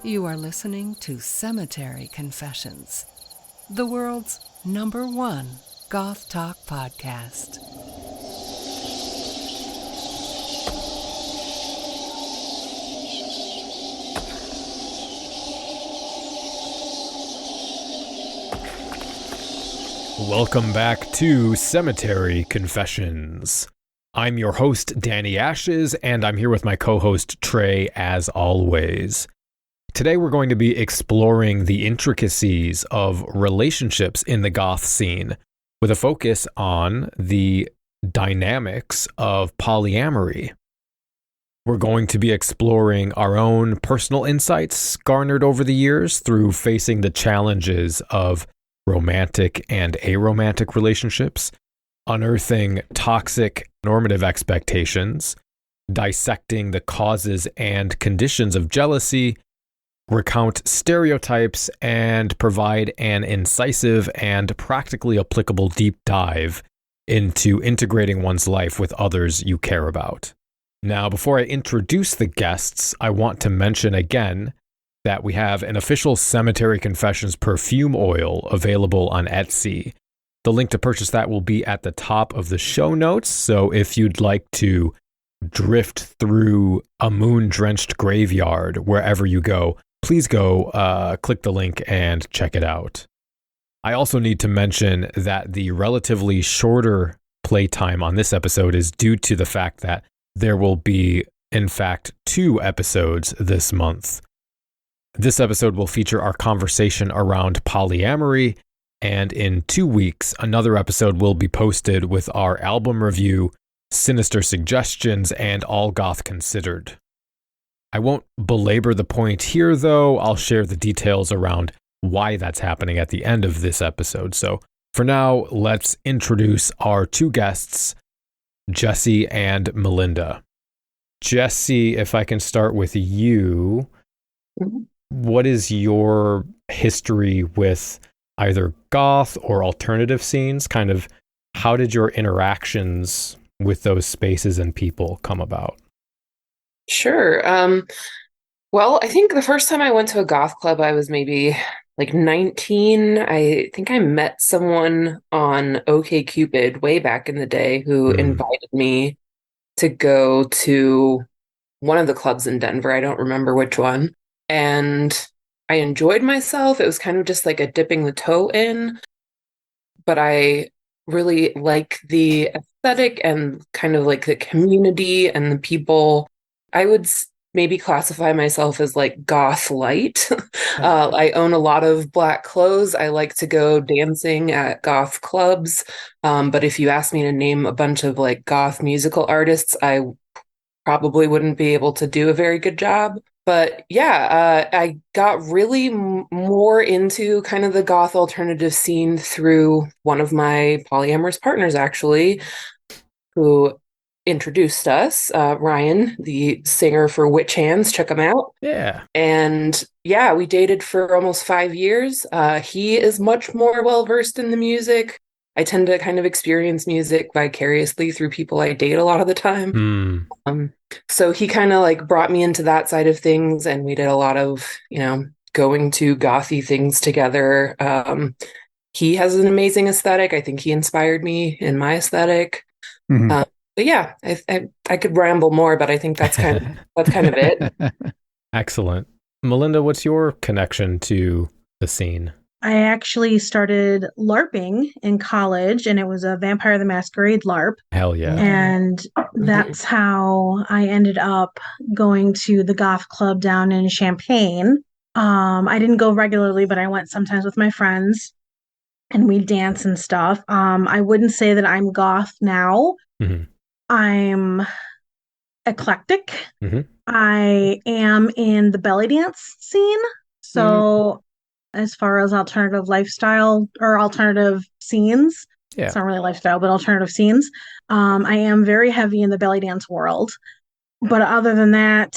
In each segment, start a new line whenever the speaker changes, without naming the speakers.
You are listening to Cemetery Confessions, the world's #1 Goth Talk podcast.
Welcome back to Cemetery Confessions. I'm your host, Danny Ashes, and I'm here with my co-host, Trey, as always. Today we're going to be exploring the intricacies of relationships in the goth scene, with a focus on the dynamics of polyamory. We're going to be exploring our own personal insights garnered over the years through facing the challenges of romantic and aromantic relationships, unearthing toxic normative expectations, dissecting the causes and conditions of jealousy, recount stereotypes, and provide an incisive and practically applicable deep dive into integrating one's life with others you care about. Now, before I introduce the guests, I want to mention again that we have an official Cemetery Confessions perfume oil available on Etsy. The link to purchase that will be at the top of the show notes, so if you'd like to drift through a moon-drenched graveyard wherever you go, please go click the link and check it out. I also need to mention that the relatively shorter playtime on this episode is due to the fact that there will be, in fact, 2 episodes this month. This episode will feature our conversation around polyamory, and in 2 weeks, another episode will be posted with our album review, sinister suggestions, and all goth considered. I won't belabor the point here, though. I'll share the details around why that's happening at the end of this episode. So for now, let's introduce our 2 guests, Jessie and Melinda. Jessie, if I can start with you, what is your history with either goth or alternative scenes? Kind of how did your interactions with those spaces and people come about?
Sure. Well, I think the first time I went to a goth club, I was maybe like 19. I think I met someone on OkCupid way back in the day who invited me to go to one of the clubs in Denver. I don't remember which one. And I enjoyed myself. It was kind of just like a dipping the toe in, but I really like the aesthetic and kind of like the community and the people. I would maybe classify myself as like goth light. I own a lot of black clothes. I like to go dancing at goth clubs. But if you asked me to name a bunch of like goth musical artists, I probably wouldn't be able to do a very good job. But yeah, I got really more into kind of the goth alternative scene through one of my polyamorous partners, actually, who introduced us, Ryan, the singer for Witch Hands. Check him out.
Yeah.
And yeah, we dated for almost 5 years. He is much more well-versed in the music. I tend to kind of experience music vicariously through people I date a lot of the time. So he kind of like brought me into that side of things, and we did a lot of, going to gothy things together. He has an amazing aesthetic. I think he inspired me in my aesthetic. But yeah, I could ramble more, but I think that's kind of it.
Excellent. Melinda, what's your connection to the scene?
I actually started LARPing in college, and it was a Vampire the Masquerade LARP.
Hell yeah.
And that's how I ended up going to the goth club down in Champaign. I didn't go regularly, but I went sometimes with my friends, and we'd dance and stuff. I wouldn't say that I'm goth now. I'm eclectic. I am in the belly dance scene. So as far as alternative lifestyle or alternative scenes, it's not really lifestyle, but alternative scenes, I am very heavy in the belly dance world. But other than that,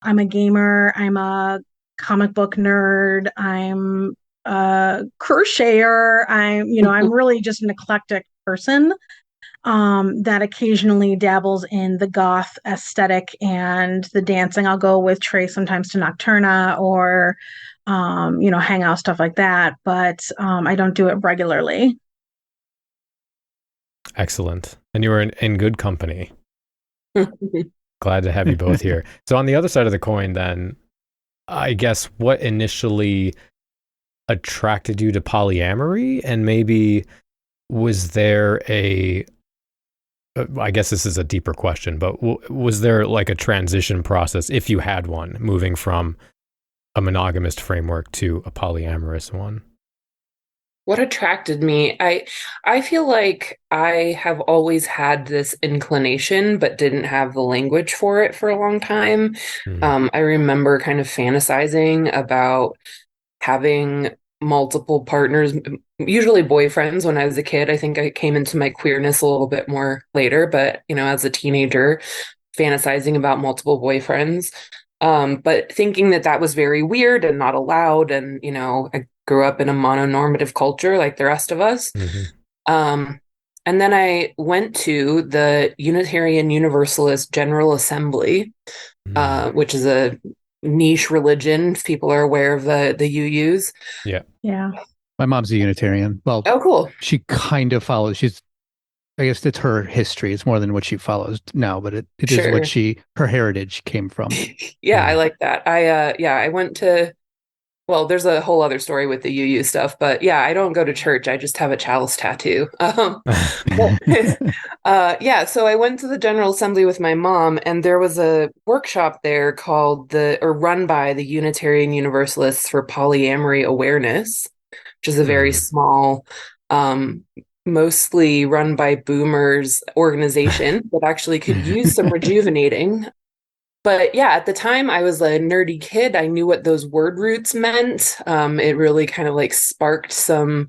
I'm a gamer. I'm a comic book nerd. I'm a crocheter. I'm really just an eclectic person. that occasionally dabbles in the goth aesthetic and the dancing. I'll go with Trey sometimes to Nocturna or, hangout, stuff like that. But I don't do it regularly.
Excellent. And you were in good company. Glad to have you both here. So on the other side of the coin, then, I guess what initially attracted you to polyamory? And maybe was there I guess this is a deeper question, but was there like a transition process, if you had one, moving from a monogamous framework to a polyamorous one?
What attracted me? I feel like I have always had this inclination, but didn't have the language for it for a long time. I remember kind of fantasizing about having multiple partners, usually boyfriends when I was a kid. I think I came into my queerness a little bit more later, but as a teenager, fantasizing about multiple boyfriends. But thinking that was very weird and not allowed. And, I grew up in a mononormative culture like the rest of us. And then I went to the Unitarian Universalist General Assembly, which is a niche religion, if people are aware of the UUs.
Yeah.
My mom's a Unitarian. Well,
oh, cool.
She kind of follows. I guess it's her history. It's more than what she follows now, but it
Sure.
is what her heritage came from.
Yeah, I like that. I went to, well, there's a whole other story with the UU stuff, but yeah, I don't go to church. I just have a chalice tattoo. So I went to the General Assembly with my mom, and there was a workshop there run by the Unitarian Universalists for Polyamory Awareness, which is a very small, mostly run by boomers organization that actually could use some rejuvenating. But yeah, at the time I was a nerdy kid. I knew what those word roots meant. It really kind of like sparked some,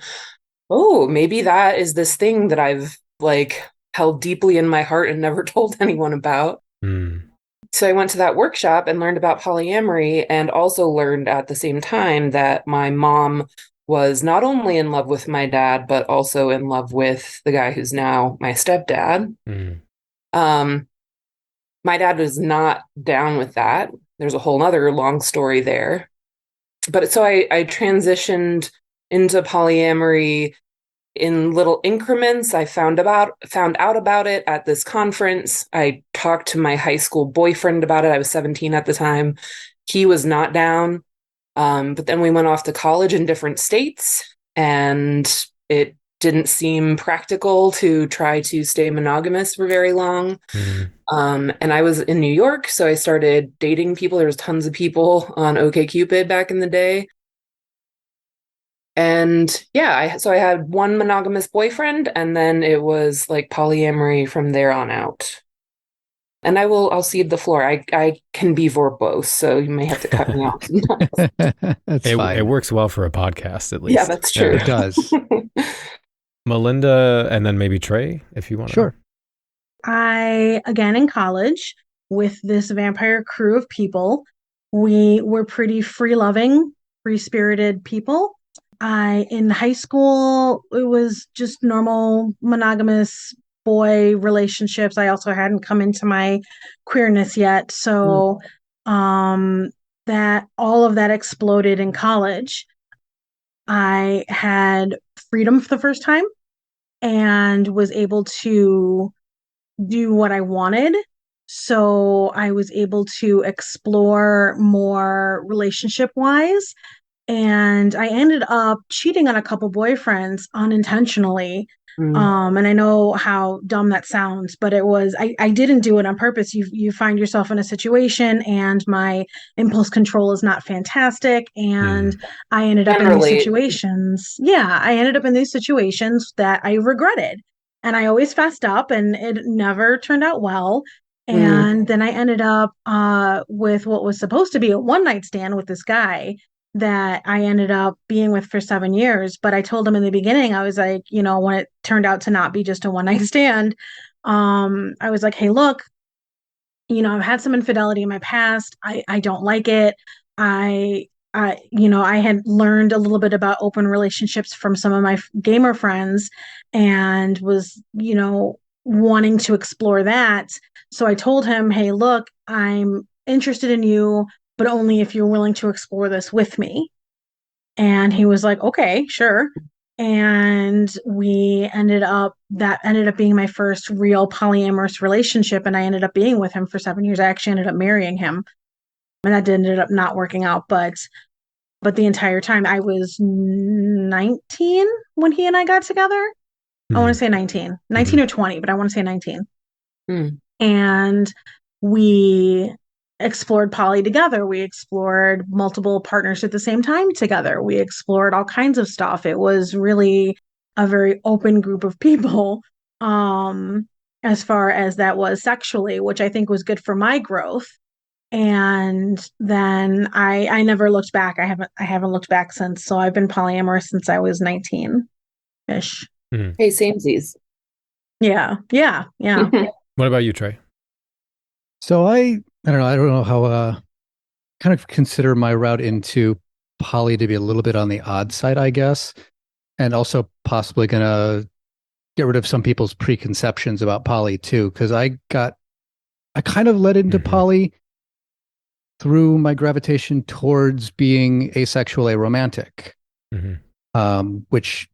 maybe that is this thing that I've like held deeply in my heart and never told anyone about. So I went to that workshop and learned about polyamory, and also learned at the same time that my mom was not only in love with my dad, but also in love with the guy who's now my stepdad. My dad was not down with that. There's a whole other long story there. But so I transitioned into polyamory in little increments. I found out about it at this conference. I talked to my high school boyfriend about it. I was 17 at the time. He was not down. But then we went off to college in different states, and it didn't seem practical to try to stay monogamous for very long. And I was in New York, so I started dating people. There was tons of people on OkCupid back in the day. And yeah, so I had one monogamous boyfriend, and then it was like polyamory from there on out. And I'll cede the floor. I can be verbose, so you may have to cut me off sometimes.
That's fine.
It works well for a podcast, at least.
Yeah, that's true.
It does.
Melinda, and then maybe Trey, if you want to.
Sure.
I, again, in college with this vampire crew of people, we were pretty free-loving, free-spirited people. In high school, it was just normal monogamous boy relationships. I also hadn't come into my queerness yet. So that all of that exploded in college. I had freedom for the first time and was able to do what I wanted. So I was able to explore more relationship-wise. And I ended up cheating on a couple boyfriends unintentionally. And I know how dumb that sounds, but it was, I didn't do it on purpose. You find yourself in a situation, and my impulse control is not fantastic. And I ended up in these situations. Yeah, I ended up in these situations that I regretted. And I always fessed up, and it never turned out well. And then I ended up with what was supposed to be a one-night stand with this guy that I ended up being with for 7 years. But I told him in the beginning, I was like, when it turned out to not be just a one-night stand, I was like, hey, look, I've had some infidelity in my past. I don't like it. I had learned a little bit about open relationships from some of my gamer friends, and was, wanting to explore that. So I told him, hey, look, I'm interested in you, but only if you're willing to explore this with me. And he was like, okay, sure. And that ended up being my first real polyamorous relationship. And I ended up being with him for 7 years. I actually ended up marrying him. And that ended up not working out. But the entire time I was 19 when he and I got together. I want to say 19 or 20, but I want to say 19. And we explored poly together. We explored multiple partners at the same time together. We explored all kinds of stuff. It was really a very open group of people, as far as that was sexually, which I think was good for my growth. And then I never looked back. I haven't looked back since. So I've been polyamorous since I was 19-ish.
Hey, samesies.
Yeah.
What about you, Trey?
So I don't know how kind of consider my route into poly to be a little bit on the odd side, I guess, and also possibly gonna get rid of some people's preconceptions about poly too, because I kind of led into poly through my gravitation towards being asexual, aromantic, which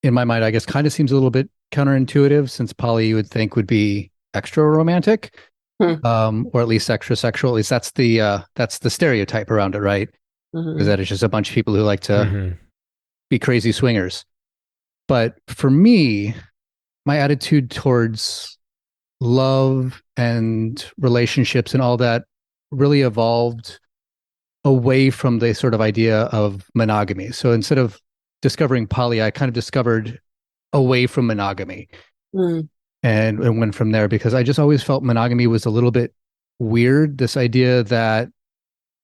in my mind, I guess, kind of seems a little bit counterintuitive, since poly you would think would be extra romantic, or at least extra sexual. At least that's the stereotype around it, right? Is that it's just a bunch of people who like to be crazy swingers. But for me, my attitude towards love and relationships and all that really evolved away from the sort of idea of monogamy. So instead of discovering poly, I kind of discovered away from monogamy and went from there, because I just always felt monogamy was a little bit weird. This idea that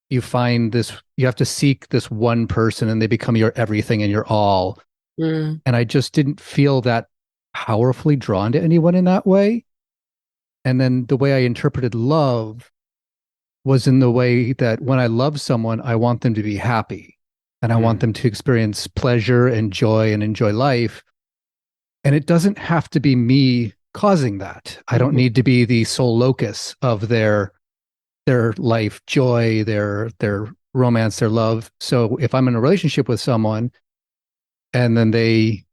you have to seek this one person and they become your everything and your all. And I just didn't feel that powerfully drawn to anyone in that way. And then the way I interpreted love was in the way that when I love someone, I want them to be happy. And I want them to experience pleasure and joy and enjoy life. And it doesn't have to be me causing that. I don't need to be the sole locus of their life joy, their romance, their love. So if I'm in a relationship with someone and then they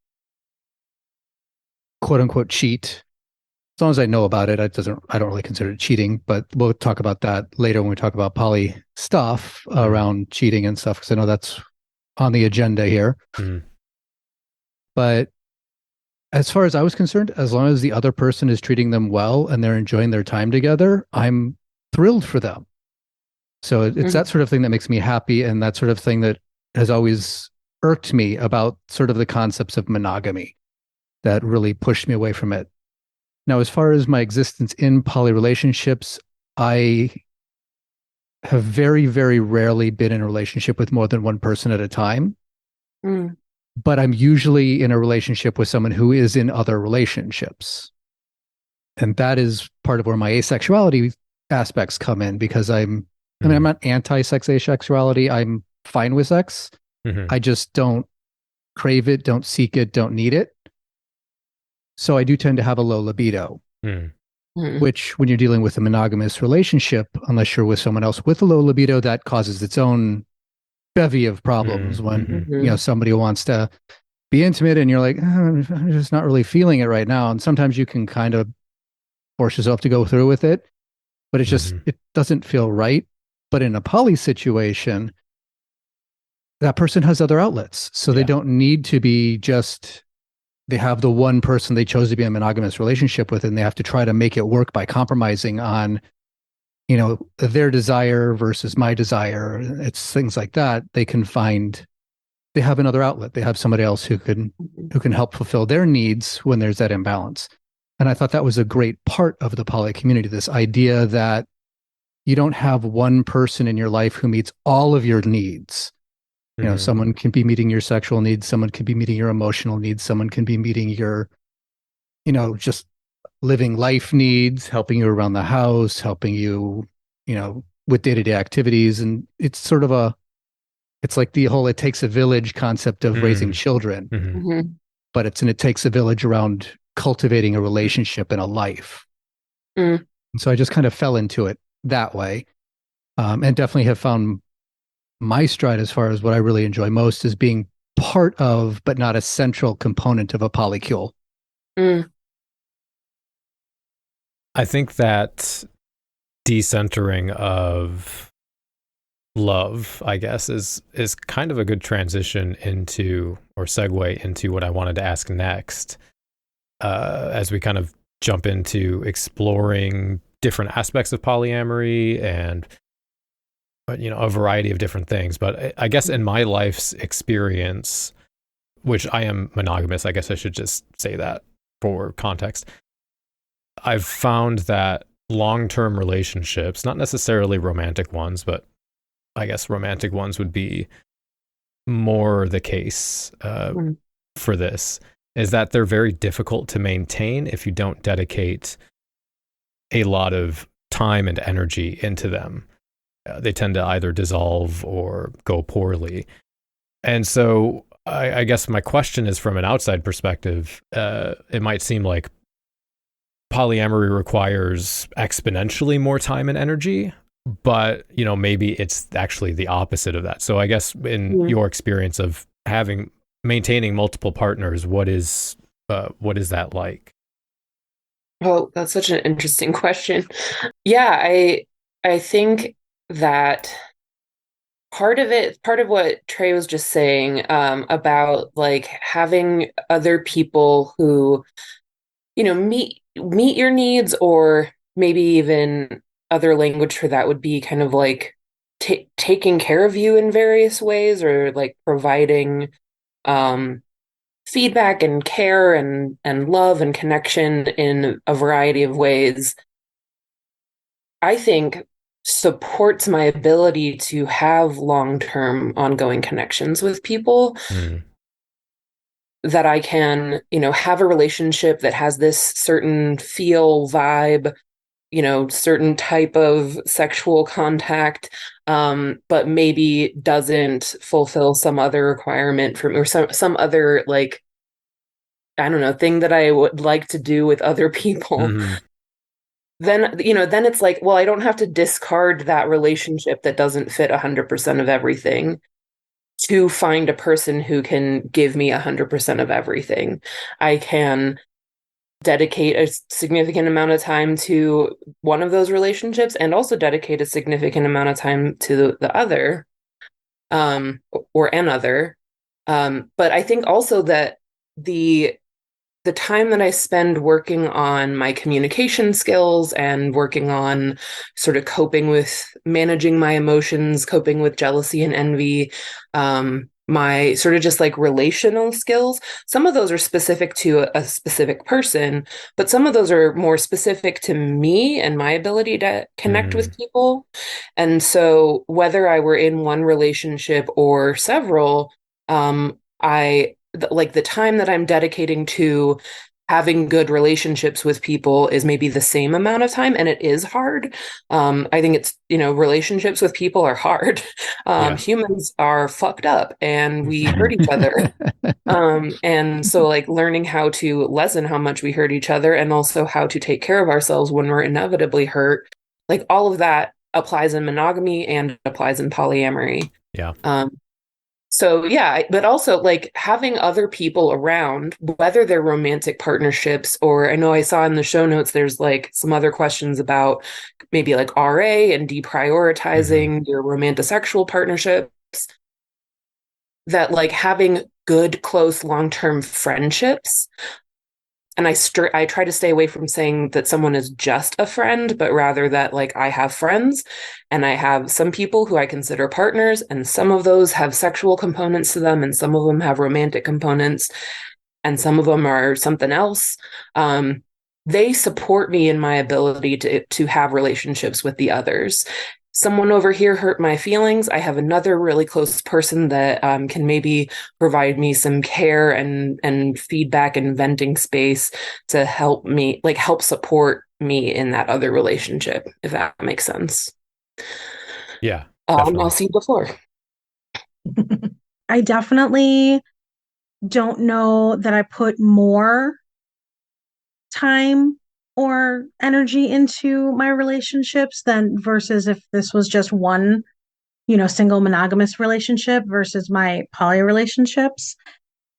quote unquote cheat, as long as I know about it, I don't really consider it cheating, but we'll talk about that later when we talk about poly stuff around cheating and stuff, because I know that's on the agenda here. But as far as I was concerned, as long as the other person is treating them well and they're enjoying their time together, I'm thrilled for them. So it's that sort of thing that makes me happy, and that sort of thing that has always irked me about sort of the concepts of monogamy that really pushed me away from it. Now, as far as my existence in poly relationships, I have very, very rarely been in a relationship with more than one person at a time. But I'm usually in a relationship with someone who is in other relationships. And that is part of where my asexuality aspects come in, because I'm not anti-sex asexuality. I'm fine with sex. I just don't crave it, don't seek it, don't need it. So I do tend to have a low libido, which when you're dealing with a monogamous relationship, unless you're with someone else with a low libido, that causes its own bevy of problems. When somebody wants to be intimate and you're like, I'm just not really feeling it right now. And sometimes you can kind of force yourself to go through with it, but it's just, it doesn't feel right. But in a poly situation, that person has other outlets. So they don't need to be just, they have the one person they chose to be in a monogamous relationship with, and they have to try to make it work by compromising on, their desire versus my desire. It's things like that. They have another outlet. They have somebody else who can help fulfill their needs when there's that imbalance. And I thought that was a great part of the poly community, this idea that you don't have one person in your life who meets all of your needs. Someone can be meeting your sexual needs, someone can be meeting your emotional needs, someone can be meeting your, just living life needs, helping you around the house, helping you, with day-to-day activities. And it's sort of it's like the whole it takes a village concept of raising children, but it takes a village around cultivating a relationship and a life. And so I just kind of fell into it that way, and definitely have found my stride as far as what I really enjoy most is being part of, but not a central component of a polycule.
I think that decentering of love, I guess, is kind of a good transition into, or segue into, what I wanted to ask next, as we kind of jump into exploring different aspects of polyamory and a variety of different things. But I guess in my life's experience, which I am monogamous, I guess I should just say that for context, I've found that long-term relationships, not necessarily romantic ones, but I guess romantic ones would be more the case for this, is that they're very difficult to maintain if you don't dedicate a lot of time and energy into them. They tend to either dissolve or go poorly. And so I guess my question is, from an outside perspective, it might seem like polyamory requires exponentially more time and energy, but maybe it's actually the opposite of that. So I guess in your experience of maintaining multiple partners, what is that like?
Oh, that's such an interesting question. Yeah, I think that part of what Trey was just saying, about like having other people who meet your needs, or maybe even other language for that would be kind of like taking care of you in various ways, or like providing feedback and care and love and connection in a variety of ways, I think supports my ability to have long-term ongoing connections with people. That I can, have a relationship that has this certain feel, vibe, certain type of sexual contact, but maybe doesn't fulfill some other requirement from, or some other, like, I don't know, thing that I would like to do with other people. Then it's like, well, I don't have to discard that relationship that doesn't fit 100% of everything to find a person who can give me 100% of everything. I can dedicate a significant amount of time to one of those relationships and also dedicate a significant amount of time to the other, or another. But I think also that the time that I spend working on my communication skills and working on sort of coping with managing my emotions, coping with jealousy and envy, my sort of just like relational skills, some of those are specific to a specific person, but some of those are more specific to me and my ability to connect with people. And so whether I were in one relationship or several, like the time that I'm dedicating to having good relationships with people is maybe the same amount of time, and it is hard. I think it's, relationships with people are hard. Humans are fucked up and we hurt each other. And so like learning how to lessen how much we hurt each other, and also how to take care of ourselves when we're inevitably hurt, like all of that applies in monogamy and applies in polyamory. So yeah, but also like having other people around, whether they're romantic partnerships, or I know I saw in the show notes, there's like some other questions about maybe like RA and deprioritizing your romantic-sexual partnerships, that like having good, close, long-term friendships. And I try to stay away from saying that someone is just a friend, but rather that like I have friends and I have some people who I consider partners, and some of those have sexual components to them, and some of them have romantic components, and some of them are something else. They support me in my ability to have relationships with the others. Someone over here hurt my feelings. I have another really close person that can maybe provide me some care and feedback and venting space to help me, like help support me in that other relationship, if that makes sense.
Yeah.
I'll see you before.
I definitely don't know that I put more time or energy into my relationships than versus if this was just one, single monogamous relationship versus my poly relationships.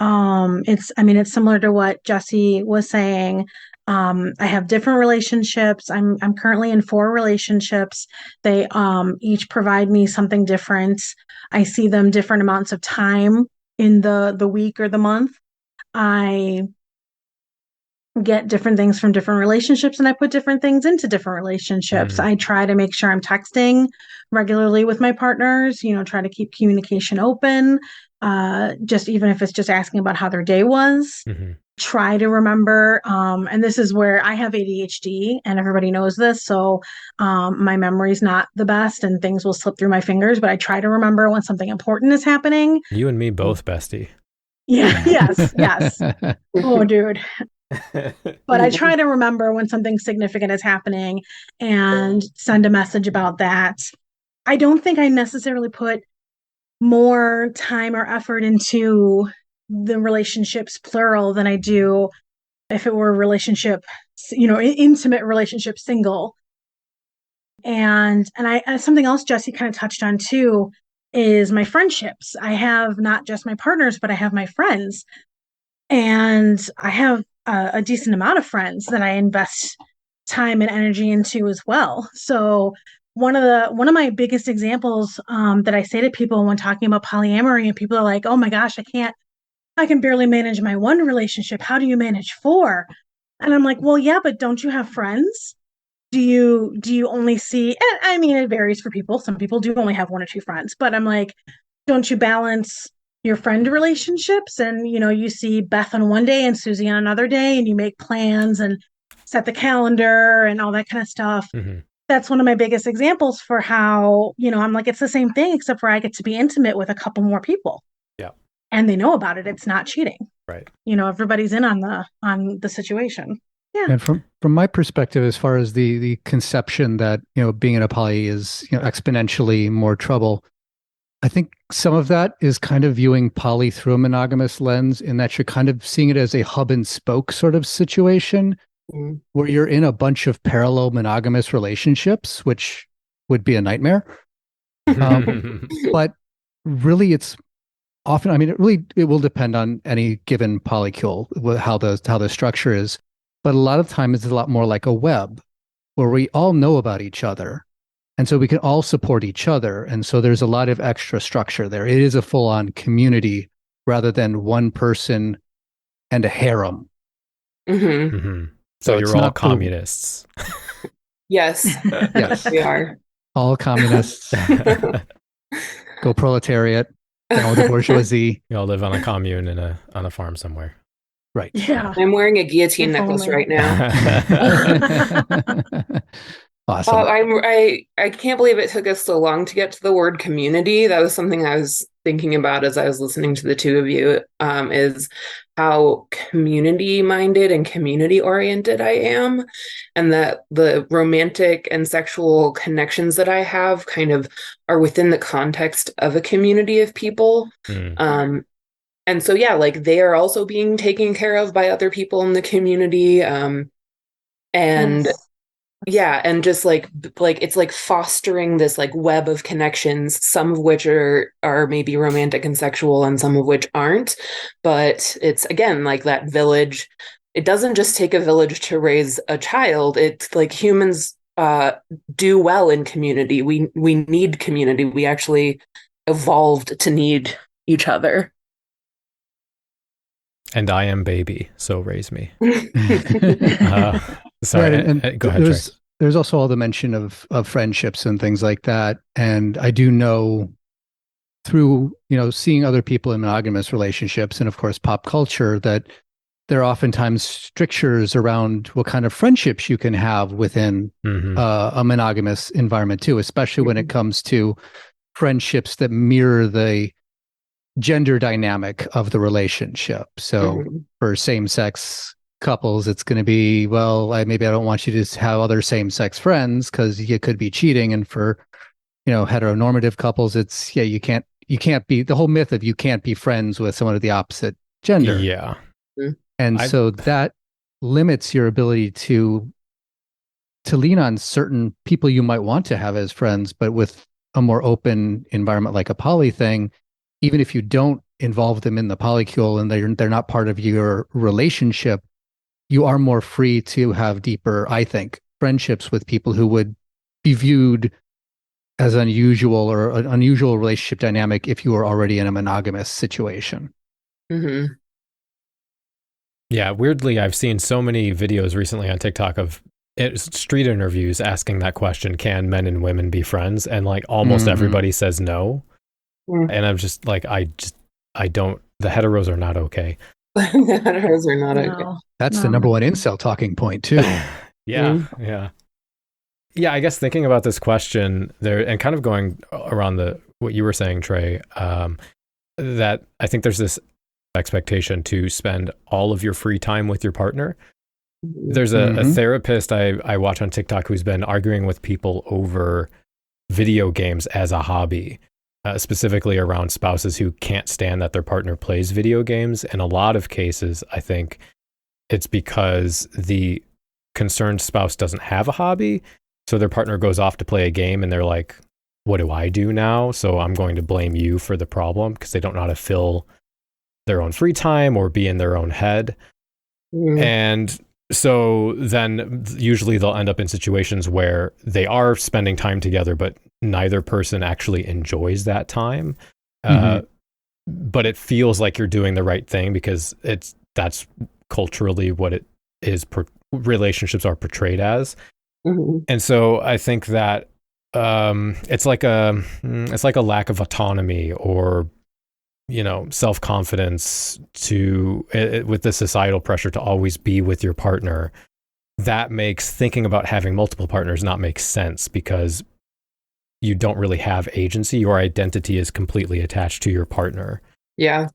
It's similar to what Jessie was saying. I have different relationships. I'm currently in 4 relationships. They each provide me something different. I see them different amounts of time in the week or the month. I get different things from different relationships, and I put different things into different relationships. I try to make sure I'm texting regularly with my partners, try to keep communication open, just even if it's just asking about how their day was. Try to remember, and this is where I have ADHD and everybody knows this, so my memory's not the best and things will slip through my fingers, but I try to remember when something important is happening.
You and me both, bestie.
Yeah, yes. Oh, dude. But I try to remember when something significant is happening and send a message about that. I don't think I necessarily put more time or effort into the relationships plural than I do if it were a relationship, intimate relationship single. And something else Jessie kind of touched on too is my friendships. I have not just my partners, but I have my friends. And I have a decent amount of friends that I invest time and energy into as well. So one of my biggest examples that I say to people when talking about polyamory, and people are like, "Oh my gosh, I can barely manage my one relationship. How do you manage 4?" And I'm like, "Well, yeah, but don't you have friends? Do you only see?" And I mean, it varies for people. Some people do only have 1 or 2 friends, but I'm like, don't you balance your friend relationships? And you see Beth on one day and Susie on another day, and you make plans and set the calendar and all that kind of stuff. That's one of my biggest examples for how I'm like, it's the same thing except for I get to be intimate with a couple more people.
Yeah,
and they know about it. It's not cheating,
right?
Everybody's in on the situation. Yeah.
And from my perspective, as far as the conception that being in a poly is exponentially more trouble, I think some of that is kind of viewing poly through a monogamous lens, in that you're kind of seeing it as a hub and spoke sort of situation, where you're in a bunch of parallel monogamous relationships, which would be a nightmare. But really, it's often, it will depend on any given polycule, how the structure is. But a lot of times it's a lot more like a web, where we all know about each other. And so we can all support each other. And so there's a lot of extra structure there. It is a full-on community rather than one person and a harem.
So you're all communists.
Yes.
Yes.
We are.
All communists. Go proletariat. Down with the bourgeoisie.
You all live on a commune on a farm somewhere.
Right.
Yeah.
I'm wearing a guillotine necklace right now.
Awesome.
I can't believe it took us so long to get to the word community. That was something I was thinking about as I was listening to the two of you, is how community-minded and community-oriented I am, and that the romantic and sexual connections that I have kind of are within the context of a community of people. And so, yeah, like they are also being taken care of by other people in the community. And yes. Yeah, and just like it's like fostering this like web of connections, some of which are maybe romantic and sexual and some of which aren't. But it's, again, like that village. It doesn't just take a village to raise a child. It's like humans do well in community. We need community. We actually evolved to need each other.
And I am baby, so raise me.
Sorry,
right,
and
go ahead.
There's also all the mention of friendships and things like that. And I do know through, seeing other people in monogamous relationships and, of course, pop culture, that there are oftentimes strictures around what kind of friendships you can have within a monogamous environment too, especially when it comes to friendships that mirror the gender dynamic of the relationship. So for same-sex couples, it's going to be, well, maybe I don't want you to have other same-sex friends because you could be cheating. And for heteronormative couples, it's you can't be, the whole myth of you can't be friends with someone of the opposite gender.
Yeah.
And so that limits your ability to lean on certain people you might want to have as friends, but with a more open environment like a poly thing, even if you don't involve them in the polycule and they're not part of your relationship, you are more free to have deeper, I think, friendships with people who would be viewed as unusual or an unusual relationship dynamic if you were already in a monogamous situation.
Mm-hmm.
Yeah, weirdly, I've seen so many videos recently on TikTok of street interviews asking that question, can men and women be friends? And like almost everybody says no. And I'm just like, I don't, the heteros are not okay.
The heteros are not okay.
That's the number one incel talking point too.
Yeah. Yeah, I guess thinking about this question there and kind of going around what you were saying, Trey, that I think there's this expectation to spend all of your free time with your partner. There's a therapist I watch on TikTok who's been arguing with people over video games as a hobby, specifically around spouses who can't stand that their partner plays video games. In a lot of cases, I think it's because the concerned spouse doesn't have a hobby. So their partner goes off to play a game and they're like, what do I do now? So I'm going to blame you for the problem, because they don't know how to fill their own free time or be in their own head. And so then usually they'll end up in situations where they are spending time together, but neither person actually enjoys that time. But it feels like you're doing the right thing because that's culturally what it is. Relationships are portrayed as. And so I think that it's like a lack of autonomy or, self-confidence with the societal pressure to always be with your partner. That makes thinking about having multiple partners not make sense, because you don't really have agency. Your identity is completely attached to your partner.
Yeah,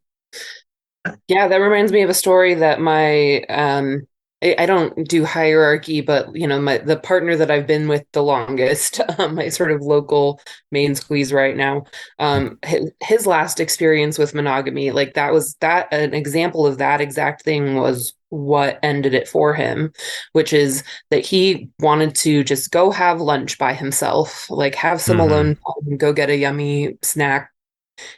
that reminds me of a story that my I don't do hierarchy, but the partner that I've been with the longest, my sort of local main squeeze right now, his last experience with monogamy, like an example of that exact thing was what ended it for him, which is that he wanted to just go have lunch by himself, like have some alone time, go get a yummy snack,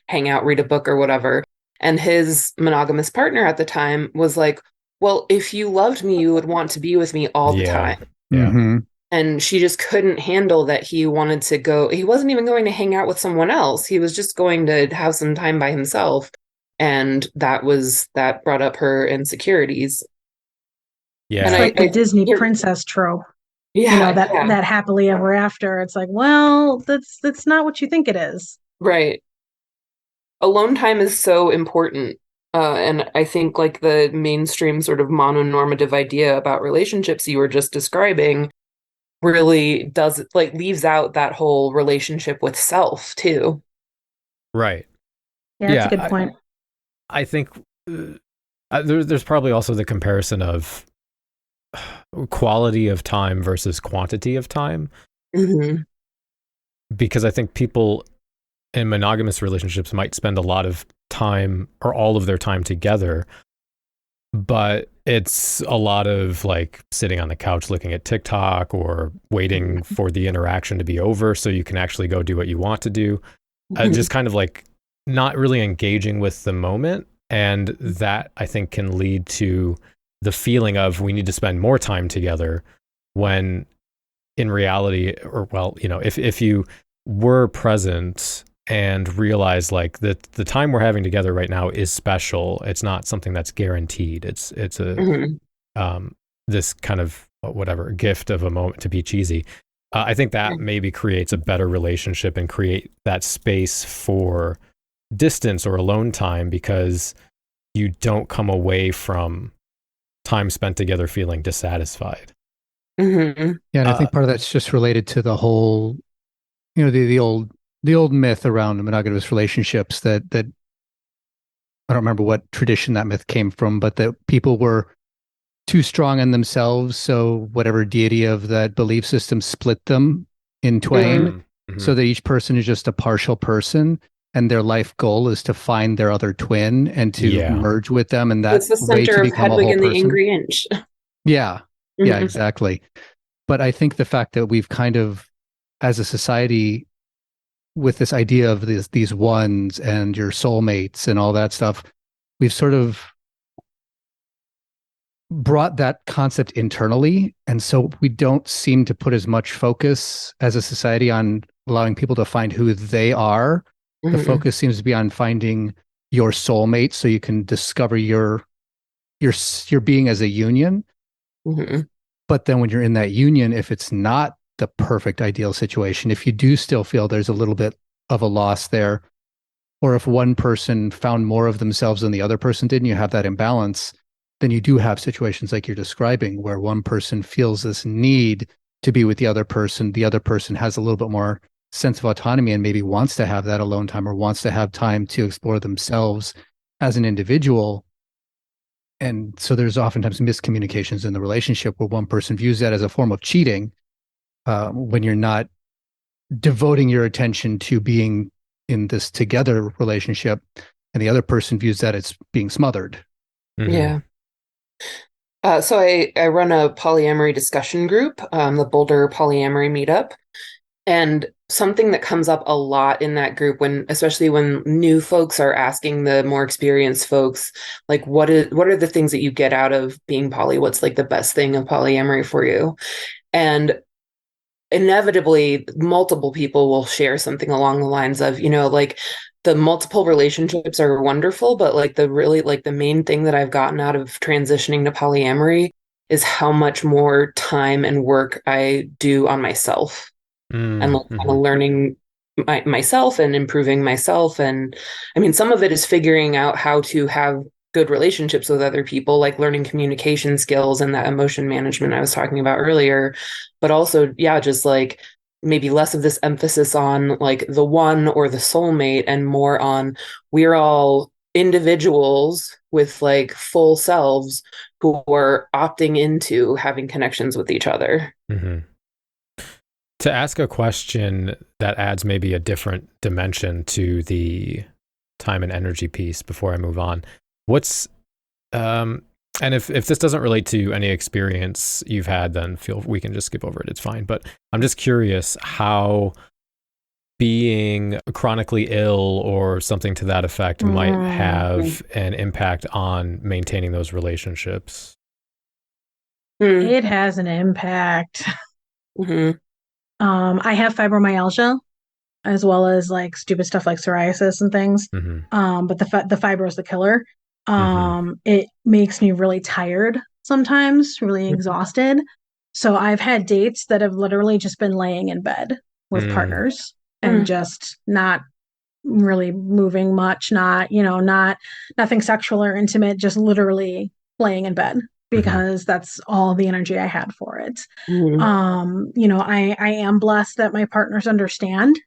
hang out, read a book or whatever. And his monogamous partner at the time was like, well, if you loved me, you would want to be with me all the time. And she just couldn't handle that he wanted to go. He wasn't even going to hang out with someone else. He was just going to have some time by himself. And that brought up her insecurities.
Yeah. It's like the Disney princess trope.
Yeah.
That happily ever after. It's like, well, that's not what you think it is.
Right. Alone time is so important. And I think like the mainstream sort of mononormative idea about relationships you were just describing really leaves out that whole relationship with self too.
Right.
Yeah, that's a good point.
I think there's probably also the comparison of quality of time versus quantity of time. Because I think people in monogamous relationships might spend a lot of time or all of their time together, but it's a lot of like sitting on the couch looking at TikTok or waiting for the interaction to be over so you can actually go do what you want to do. Just kind of like not really engaging with the moment. And that I think can lead to the feeling of we need to spend more time together, when in reality, or if you were present and realize like that the time we're having together right now is special. It's not something that's guaranteed. It's a this kind of whatever gift of a moment, to be cheesy. I think that maybe creates a better relationship and create that space for distance or alone time, because you don't come away from time spent together feeling dissatisfied.
Yeah, and I think part of that's just related to the whole, the old myth around monogamous relationships that I don't remember what tradition that myth came from, but that people were too strong in themselves. So whatever deity of that belief system split them in twain, so that each person is just a partial person, and their life goal is to find their other twin and to merge with them. And that's
the center of Hedwig and the Angry Inch.
Yeah. Yeah, exactly. But I think the fact that we've kind of, as a society, with this idea of these ones and your soulmates and all that stuff, we've sort of brought that concept internally. And so we don't seem to put as much focus as a society on allowing people to find who they are. The focus seems to be on finding your soulmate so you can discover your being as a union. But then when you're in that union, if it's not the perfect ideal situation, if you do still feel there's a little bit of a loss there, or if one person found more of themselves than the other person did and you have that imbalance, then you do have situations like you're describing where one person feels this need to be with the other person has a little bit more sense of autonomy and maybe wants to have that alone time or wants to have time to explore themselves as an individual. And so there's oftentimes miscommunications in the relationship where one person views that as a form of cheating when you're not devoting your attention to being in this together relationship, and the other person views that as being smothered.
Yeah. So I run a polyamory discussion group, the Boulder Polyamory Meetup. And something that comes up a lot in that group, especially when new folks are asking the more experienced folks, like, what are the things that you get out of being poly? What's like the best thing of polyamory for you? And inevitably, multiple people will share something along the lines of, like, the multiple relationships are wonderful, but like the main thing that I've gotten out of transitioning to polyamory is how much more time and work I do on myself. And like kind of learning myself and improving myself. And I mean, some of it is figuring out how to have good relationships with other people, like learning communication skills and that emotion management I was talking about earlier. But also, yeah, just like maybe less of this emphasis on like the one or the soulmate and more on we're all individuals with like full selves who are opting into having connections with each other.
To ask a question that adds maybe a different dimension to the time and energy piece before I move on, what's and if this doesn't relate to any experience you've had, then we can just skip over it. It's fine. But I'm just curious how being chronically ill or something to that effect might have an impact on maintaining those relationships.
It has an impact. I have fibromyalgia as well as like stupid stuff like psoriasis and things. But the fibro is the killer. It makes me really tired sometimes, really exhausted. So I've had dates that have literally just been laying in bed with partners and just not really moving much, nothing sexual or intimate, just literally laying in bed. Because that's all the energy I had for it. I am blessed that my partners understand.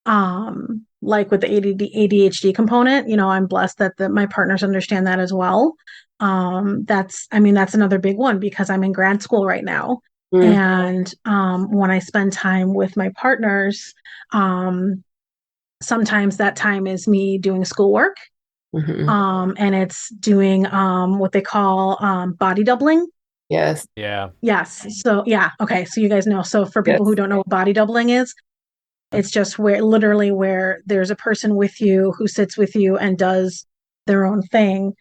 Like with the ADHD component, I'm blessed that my partners understand that as well. That's another big one because I'm in grad school right now. And when I spend time with my partners, sometimes that time is me doing schoolwork. And it's doing what they call body doubling.
Yes.
Yeah.
Yes. So yeah. Okay. So you guys know. So for people who don't know what body doubling is, it's just where there's a person with you who sits with you and does their own thing.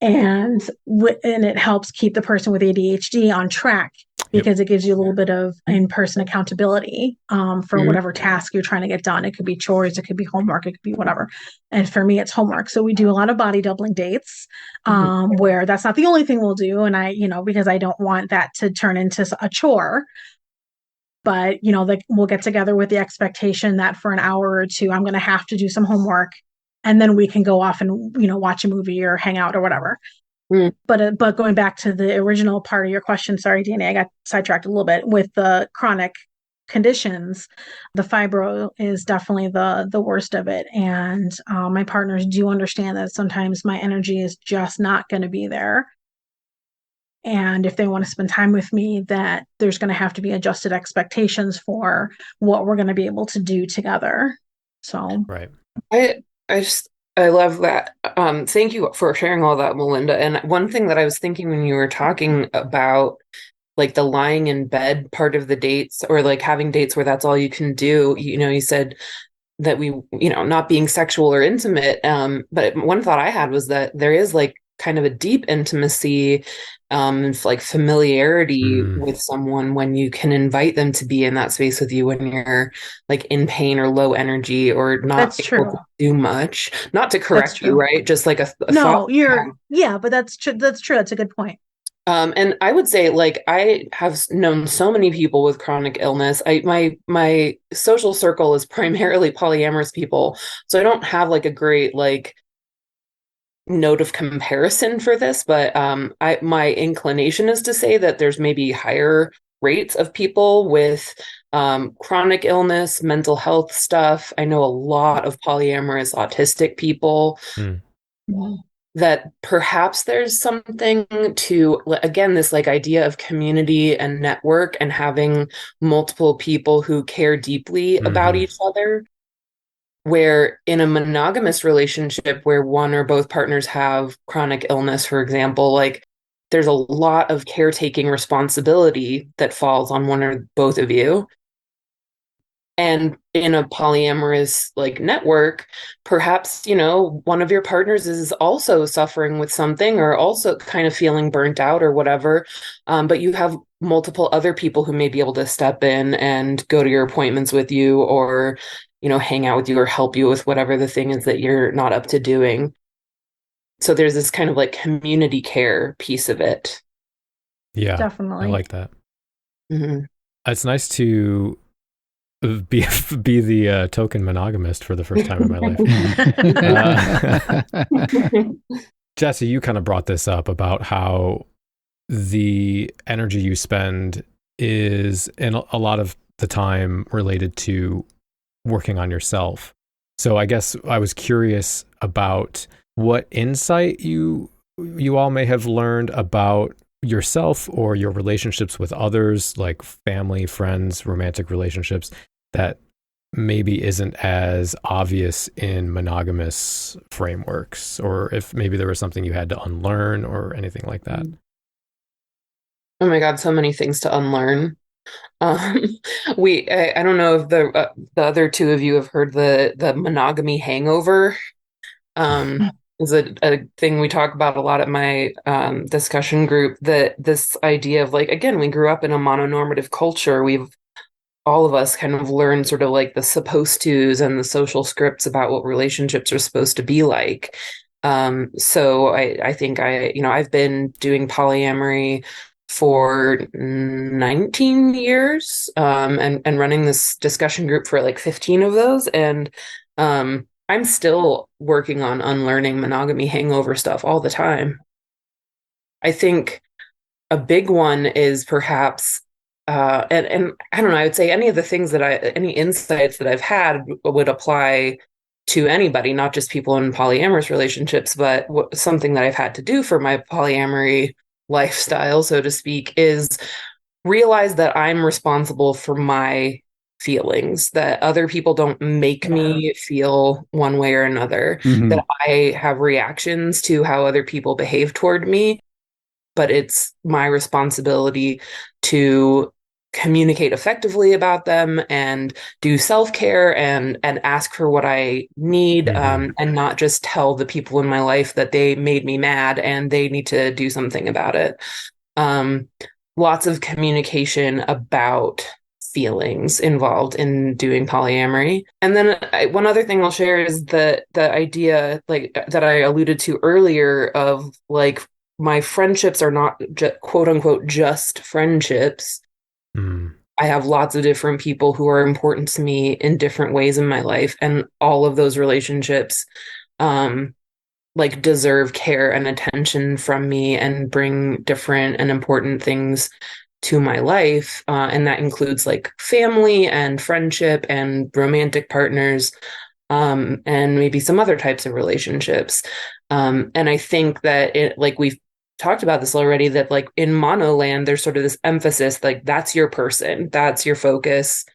And it helps keep the person with ADHD on track because it gives you a little bit of in-person accountability for whatever task you're trying to get done. It could be chores, it could be homework, it could be whatever. And for me, it's homework. So we do a lot of body doubling dates where that's not the only thing we'll do. And because I don't want that to turn into a chore. But, we'll get together with the expectation that for an hour or two, I'm going to have to do some homework. And then we can go off and, watch a movie or hang out or whatever. But going back to the original part of your question, sorry, Danny, I got sidetracked a little bit with the chronic conditions. The fibro is definitely the worst of it. And my partners do understand that sometimes my energy is just not going to be there. And if they want to spend time with me, that there's going to have to be adjusted expectations for what we're going to be able to do together. So,
right.
I just I love that. Thank you for sharing all that, Melinda. And one thing that I was thinking when you were talking about like the lying in bed part of the dates, or like having dates where that's all you can do, you said that not being sexual or intimate. But one thought I had was that there is like kind of a deep intimacy, like familiarity with someone when you can invite them to be in that space with you when you're like in pain or low energy or not
That's
able
true.
to do much. Not to
That's
correct you,
true.
right? Just like a
No,
thought.
yeah, but that's true. That's true. That's a good point.
And I would say, like, I have known so many people with chronic illness. My social circle is primarily polyamorous people, so I don't have like a great like note of comparison for this. But my inclination is to say that there's maybe higher rates of people with chronic illness, mental health stuff. I know a lot of polyamorous autistic people. That perhaps there's something to, again, this like idea of community and network and having multiple people who care deeply about each other, where in a monogamous relationship where one or both partners have chronic illness, for example, like there's a lot of caretaking responsibility that falls on one or both of you. And in a polyamorous like network, perhaps, one of your partners is also suffering with something or also kind of feeling burnt out or whatever. But you have multiple other people who may be able to step in and go to your appointments with you or, hang out with you or help you with whatever the thing is that you're not up to doing. So there's this kind of like community care piece of it.
Yeah,
definitely.
I like that. It's nice to be the token monogamist for the first time in my life. Jessie, you kind of brought this up about how the energy you spend is in a lot of the time related to working on yourself. So I guess I was curious about what insight you all may have learned about yourself or your relationships with others, like family, friends, romantic relationships, that maybe isn't as obvious in monogamous frameworks, or if maybe there was something you had to unlearn or anything like that.
Oh my God, so many things to unlearn. I don't know if the other two of you have heard the monogamy hangover. Is a thing we talk about a lot at my discussion group, that this idea of like, again, we grew up in a mononormative culture. All of us kind of learned sort of like the supposed tos and the social scripts about what relationships are supposed to be like. So I think I've been doing polyamory for 19 years, and running this discussion group for like 15 of those. And I'm still working on unlearning monogamy hangover stuff all the time. I think a big one is perhaps, and I don't know, I would say any insights that I've had would apply to anybody, not just people in polyamorous relationships, but something that I've had to do for my polyamory lifestyle, so to speak, is realize that I'm responsible for my feelings, that other people don't make me feel one way or another, that I have reactions to how other people behave toward me, but it's my responsibility to communicate effectively about them and do self-care and ask for what I need, and not just tell the people in my life that they made me mad and they need to do something about it. Lots of communication about feelings involved in doing polyamory. And then one other thing I'll share is the idea like that I alluded to earlier of like my friendships are not quote unquote just friendships. I have lots of different people who are important to me in different ways in my life, and all of those relationships like deserve care and attention from me and bring different and important things to my life, and that includes like family and friendship and romantic partners, and maybe some other types of relationships. And I think that like we've talked about this already, that like in monoland, there's sort of this emphasis, like that's your person, that's your focus.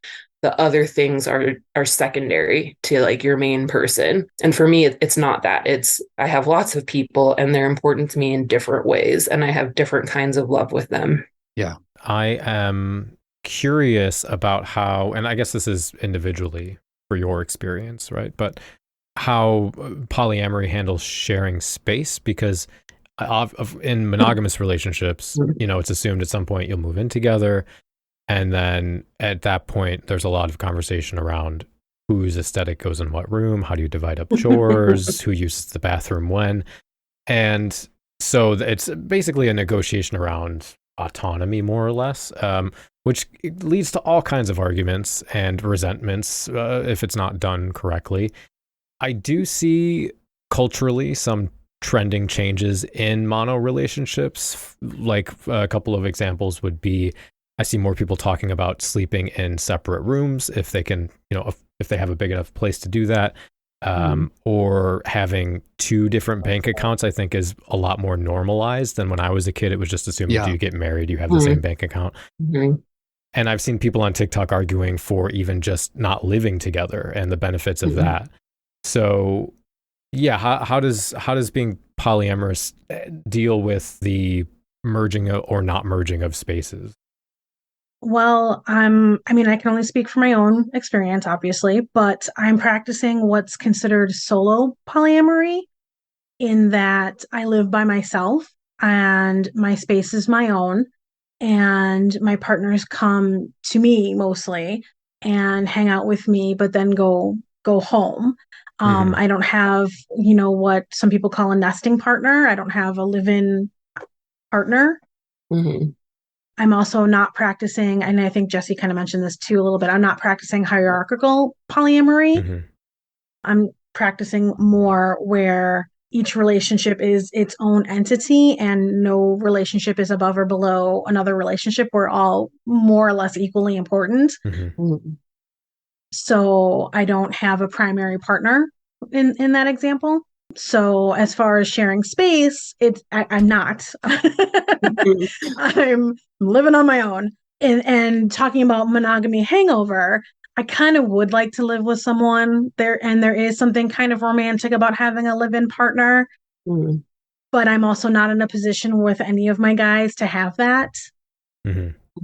the other things are secondary to like your main person. And for me, it's not that. It's I have lots of people and they're important to me in different ways, and I have different kinds of love with them.
Yeah.
I am curious about how, and I guess this is individually for your experience, right? But how polyamory handles sharing space, because in monogamous relationships, you know, it's assumed at some point you'll move in together. And then at that point, there's a lot of conversation around whose aesthetic goes in what room, how do you divide up chores, who uses the bathroom when. And so it's basically a negotiation around autonomy, more or less, which leads to all kinds of arguments and resentments if it's not done correctly. I do see culturally some trending changes in mono relationships. Like a couple of examples would be, I see more people talking about sleeping in separate rooms if they can, you know, if they have a big enough place to do that, or having two different bank accounts. I think is a lot more normalized than when I was a kid. It was just assumed if you get married, you have the same bank account. And I've seen people on TikTok arguing for even just not living together and the benefits of that. So yeah, how does being polyamorous deal with the merging or not merging of spaces?
Well, I mean, I can only speak from my own experience, obviously, but I'm practicing what's considered solo polyamory, in that I live by myself and my space is my own, and my partners come to me mostly and hang out with me, but then go home. I don't have, you know, what some people call a nesting partner. I don't have a live-in partner. I'm also not practicing, and I think Jessie kind of mentioned this too a little bit, I'm not practicing hierarchical polyamory. I'm practicing more where each relationship is its own entity and no relationship is above or below another relationship. We're all more or less equally important. So I don't have a primary partner in that example. So as far as sharing space, I'm not. I'm living on my own. And talking about monogamy hangover, I kind of would like to live with someone there, and there is something kind of romantic about having a live-in partner. But I'm also not in a position with any of my guys to have that.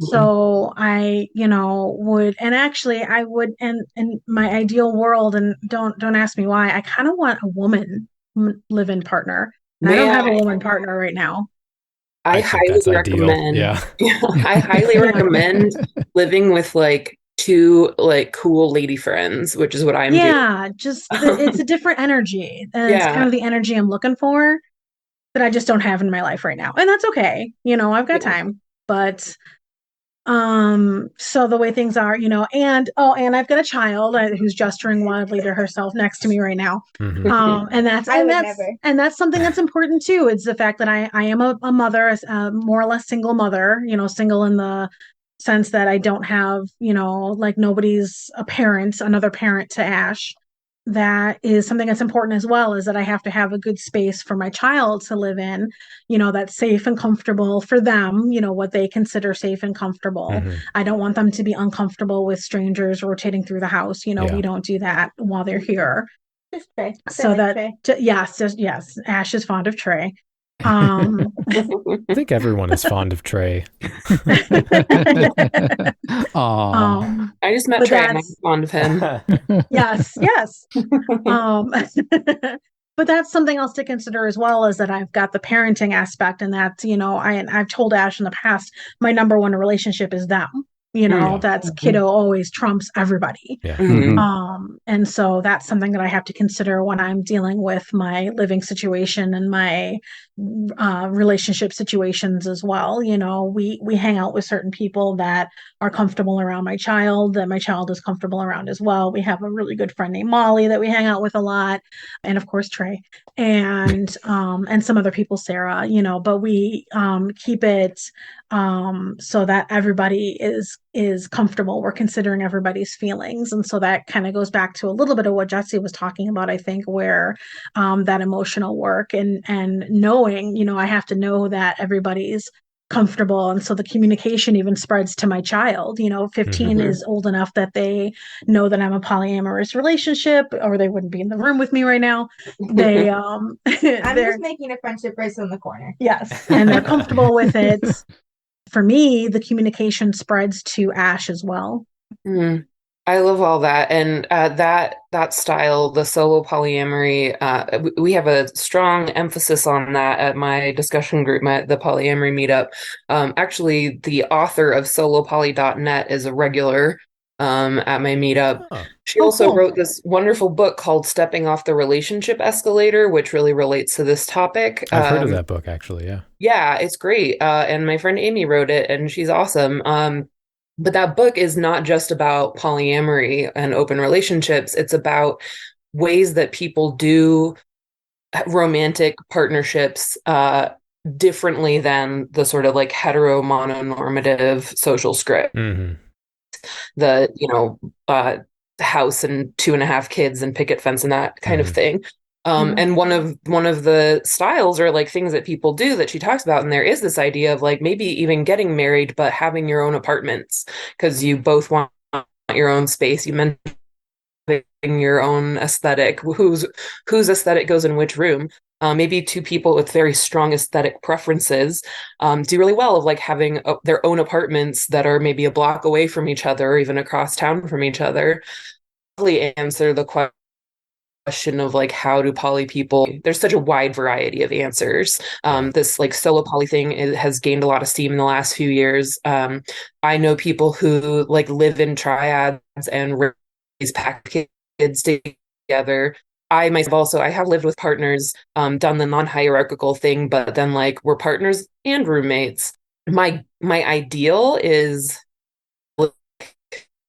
So I, you know, would, and actually I would, and in my ideal world, and don't ask me why, I kind of want a woman live-in partner. And I don't have a woman partner right now.
I highly recommend. I highly recommend living with like two like cool lady friends, which is what I'm doing.
Just it's a different energy, and it's kind of the energy I'm looking for that I just don't have in my life right now, and that's okay. You know, I've got time, but so the way things are, you know, and I've got a child who's gesturing wildly to herself next to me right now. And that's something that's important too. It's the fact that I am a mother, more or less single mother, you know, single in the sense that I don't have, you know, like nobody's another parent to Ash. That is something that's important as well, is that I have to have a good space for my child to live in, you know, that's safe and comfortable for them, you know, what they consider safe and comfortable. I don't want them to be uncomfortable with strangers rotating through the house. You know, we don't do that while they're here.
Just Trey.
So that, yes, Ash is fond of Trey.
I think everyone is fond of Trey.
I just met Trey and I'm fond of him.
Yes. But that's something else to consider as well, is that I've got the parenting aspect, and that, you know, I've told Ash in the past, my number one relationship is them. You know, that's kiddo always trumps everybody. And so that's something that I have to consider when I'm dealing with my living situation and my relationship situations as well. You know, we hang out with certain people that are comfortable around my child, that my child is comfortable around as well. We have a really good friend named Molly that we hang out with a lot, and of course Trey, and some other people, Sarah, you know, but we keep it so that everybody is comfortable. We're considering everybody's feelings. And so that kind of goes back to a little bit of what Jessie was talking about, I think, where that emotional work and knowing, you know, I have to know that everybody's comfortable. And so the communication even spreads to my child. 15 is old enough that they know that I'm a polyamorous relationship, or they wouldn't be in the room with me right now. They
I'm just making a friendship bracelet in the corner.
Yes, and they're comfortable with it. For me, the communication spreads to Ash as well.
I love all that. And that style, the solo polyamory, we have a strong emphasis on that at my discussion group, the polyamory meetup. Actually, the author of solopoly.net is a regular at my meetup. She also wrote this wonderful book called Stepping Off the Relationship Escalator, which really relates to this topic.
I've heard of that book, actually, yeah.
Yeah, it's great. And my friend Amy wrote it, and she's awesome. But that book is not just about polyamory and open relationships. It's about ways that people do romantic partnerships differently than the sort of like hetero mononormative social script. The house and 2.5 kids and picket fence and that kind of thing. And one of the styles or like things that people do that she talks about, and there is this idea of like maybe even getting married, but having your own apartments because you both want your own space. You mentioned your own aesthetic, whose aesthetic goes in which room. Maybe two people with very strong aesthetic preferences do really well of like having their own apartments that are maybe a block away from each other or even across town from each other. Really answer the question of like how do poly people, there's such a wide variety of answers. This like solo poly thing has gained a lot of steam in the last few years. I know people who like live in triads and raise pack kids together. I myself also, I have lived with partners, done the non-hierarchical thing, but then like we're partners and roommates. My ideal is,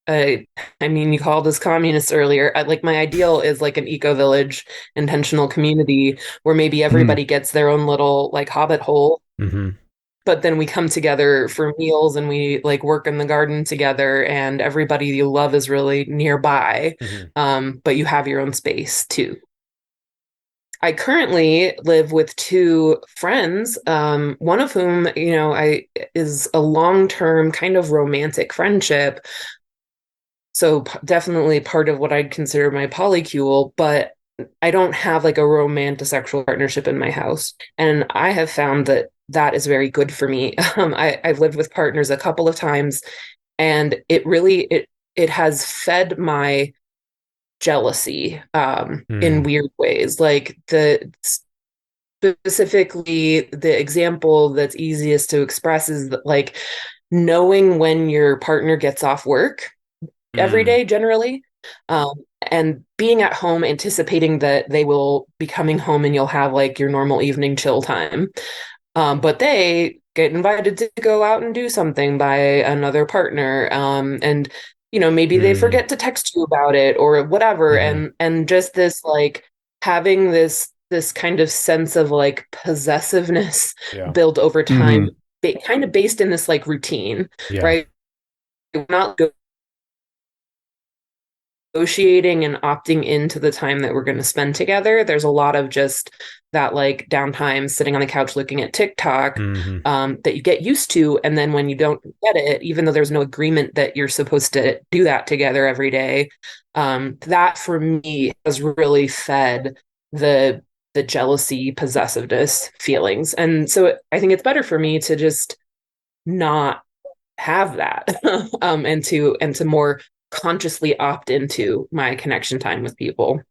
you called us communists earlier. Like my ideal is like an eco-village intentional community where maybe everybody gets their own little like hobbit hole. But then we come together for meals and we like work in the garden together and everybody you love is really nearby. But you have your own space too. I currently live with 2 friends, one of whom, is a long-term kind of romantic friendship. So definitely part of what I'd consider my polycule, but I don't have like a romantic-sexual partnership in my house. And I have found that is very good for me. I've lived with partners a couple of times, and it has fed my jealousy in weird ways. Like specifically the example that's easiest to express is that, like knowing when your partner gets off work every day generally, and being at home anticipating that they will be coming home and you'll have like your normal evening chill time, but they get invited to go out and do something by another partner, and maybe they forget to text you about it or whatever, and just this like having this kind of sense of like possessiveness build over time, kind of based in this like routine, right? We're not negotiating and opting into the time that we're going to spend together. There's a lot of just that like downtime sitting on the couch looking at TikTok that you get used to. And then when you don't get it, even though there's no agreement that you're supposed to do that together every day, that for me has really fed the jealousy, possessiveness feelings. And so I think it's better for me to just not have that and to more consciously opt into my connection time with people.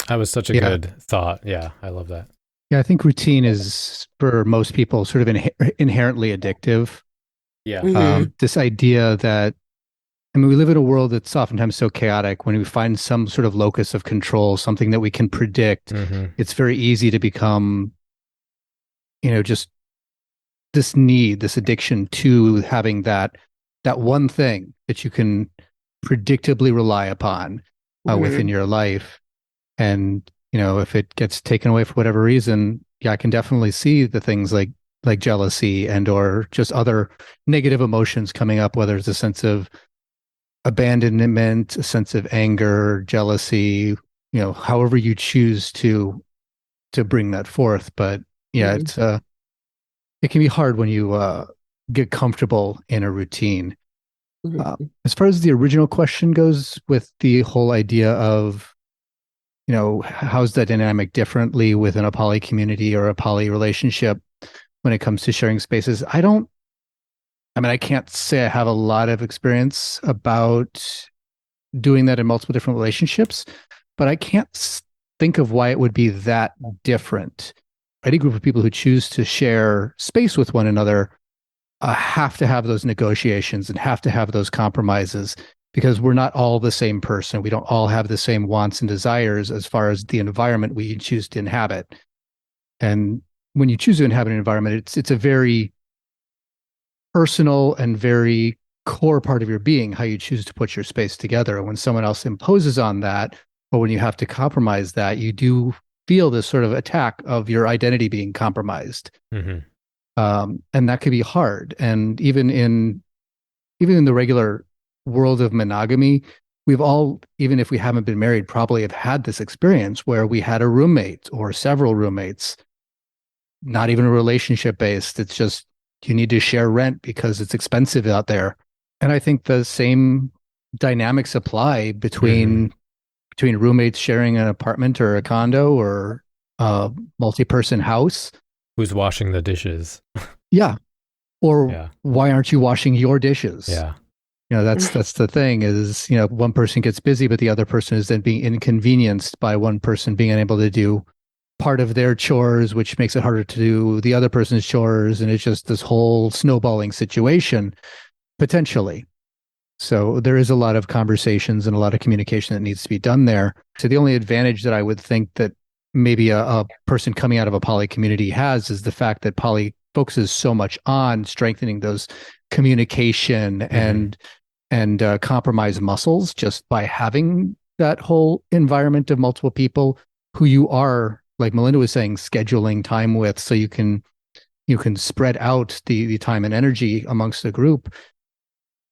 That was such a good thought. Yeah, I love that.
Yeah, I think routine is for most people sort of inherently addictive.
Yeah.
This idea that, we live in a world that's oftentimes so chaotic. When we find some sort of locus of control, something that we can predict, it's very easy to become, just this need, this addiction to having that one thing that you can predictably rely upon within your life. And if it gets taken away for whatever reason, I can definitely see the things like jealousy and or just other negative emotions coming up, whether it's a sense of abandonment, a sense of anger, jealousy, however you choose to bring that forth. But it's it can be hard when you get comfortable in a routine.
Mm-hmm.
As far as the original question goes, with the whole idea of, how's that dynamic differently within a poly community or a poly relationship when it comes to sharing spaces? I can't say I have a lot of experience about doing that in multiple different relationships, but I can't think of why it would be that different. Any group of people who choose to share space with one another have to have those negotiations and have to have those compromises, because we're not all the same person. We don't all have the same wants and desires as far as the environment we choose to inhabit. And when you choose to inhabit an environment, it's a very personal and very core part of your being, how you choose to put your space together. And when someone else imposes on that, or when you have to compromise that, you do feel this sort of attack of your identity being compromised.
Mm-hmm.
And that could be hard. And even in the regular world of monogamy, we've all, even if we haven't been married, probably have had this experience where we had a roommate or several roommates, not even a relationship based. It's just, you need to share rent because it's expensive out there. And I think the same dynamics apply between roommates sharing an apartment or a condo or a multi-person house.
Who's washing the dishes?
Yeah. Or why aren't you washing your dishes?
Yeah.
That's the thing is, one person gets busy, but the other person is then being inconvenienced by one person being unable to do part of their chores, which makes it harder to do the other person's chores. And it's just this whole snowballing situation, potentially. So there is a lot of conversations and a lot of communication that needs to be done there. So the only advantage that I would think that maybe a person coming out of a poly community has is the fact that poly focuses so much on strengthening those communication and compromise muscles just by having that whole environment of multiple people who you are, like Melinda was saying, scheduling time with, so you can spread out the time and energy amongst the group.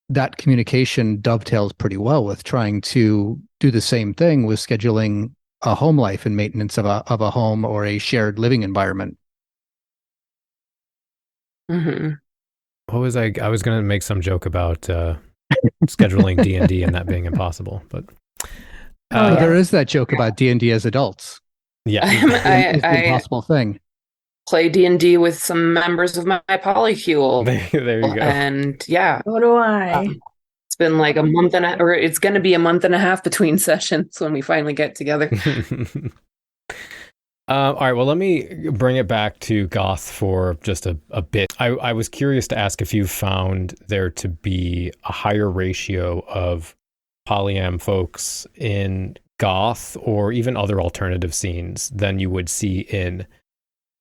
That communication dovetails pretty well with trying to do the same thing with scheduling a home life and maintenance of a home or a shared living environment.
Mm-hmm.
What was I was going to make some joke about scheduling D&D and that being impossible, but
there is that joke about D&D as adults.
Yeah,
it's the impossible thing.
Play D&D with some members of my Polycule.
There you go.
And yeah.
So do I.
It's been like a month or it's going to be a month and a half between sessions when we finally get together.
All right, well, let me bring it back to Goth for just a bit. I was curious to ask if you found there to be a higher ratio of polyam folks in Goth or even other alternative scenes than you would see in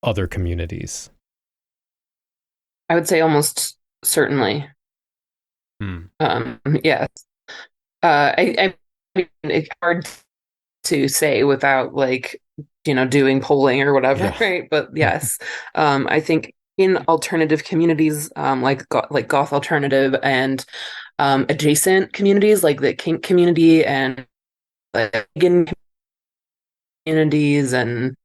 other communities.
I would say almost certainly. Yes. I mean, it's hard to say without doing polling or whatever, right? But yes, I think in alternative communities, like Goth alternative and adjacent communities like the kink community and vegan communities and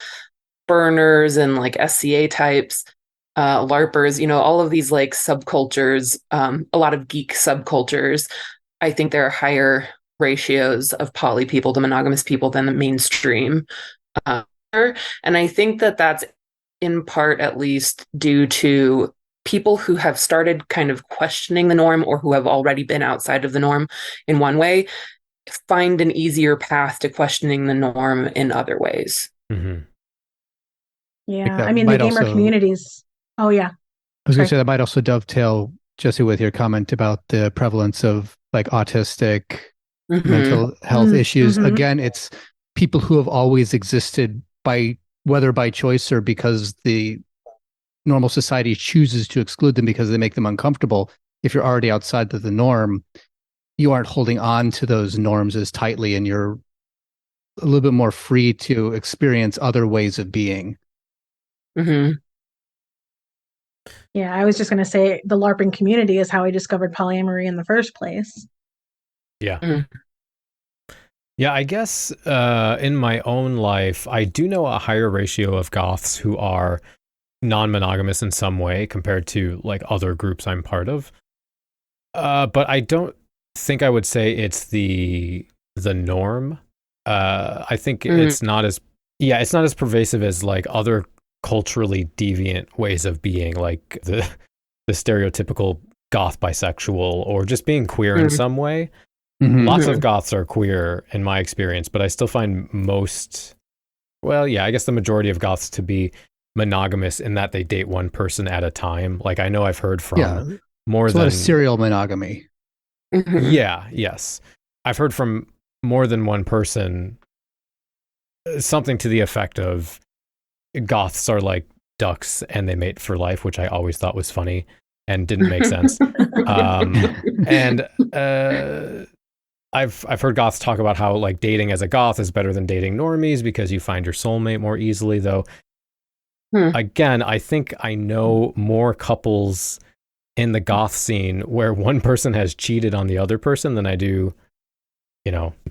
burners and like SCA types, LARPers, all of these like subcultures, a lot of geek subcultures. I think there are higher ratios of poly people to monogamous people than the mainstream. And I think that that's in part at least due to people who have started kind of questioning the norm or who have already been outside of the norm in one way, find an easier path to questioning the norm in other ways.
Mm-hmm.
Yeah, I mean, the gamer communities. Oh, yeah.
I was going to say that might also dovetail, Jessie, with your comment about the prevalence of like autistic mental health issues. Again, it's people who have always existed whether by choice or because the normal society chooses to exclude them because they make them uncomfortable. If you're already outside of the norm, you aren't holding on to those norms as tightly, and you're a little bit more free to experience other ways of being.
Mm-hmm.
Yeah, I was just going to say the LARPing community is how I discovered polyamory in the first place.
Yeah. Mm-hmm. Yeah, I guess in my own life, I do know a higher ratio of Goths who are non-monogamous in some way compared to like other groups I'm part of. But I don't think I would say it's the norm. I think it's not as pervasive as like other culturally deviant ways of being, like the stereotypical goth bisexual or just being queer in some way. Lots of goths are queer in my experience, but I still find I guess the majority of goths to be monogamous in that they date one person at a time. Like I know I've heard from more than a lot of
serial monogamy.
Yes. I've heard from more than one person something to the effect of goths are like ducks and they mate for life, which I always thought was funny and didn't make sense. I've heard goths talk about how like dating as a goth is better than dating normies because you find your soulmate more easily, though. Again, I think I know more couples in the goth scene where one person has cheated on the other person than I do,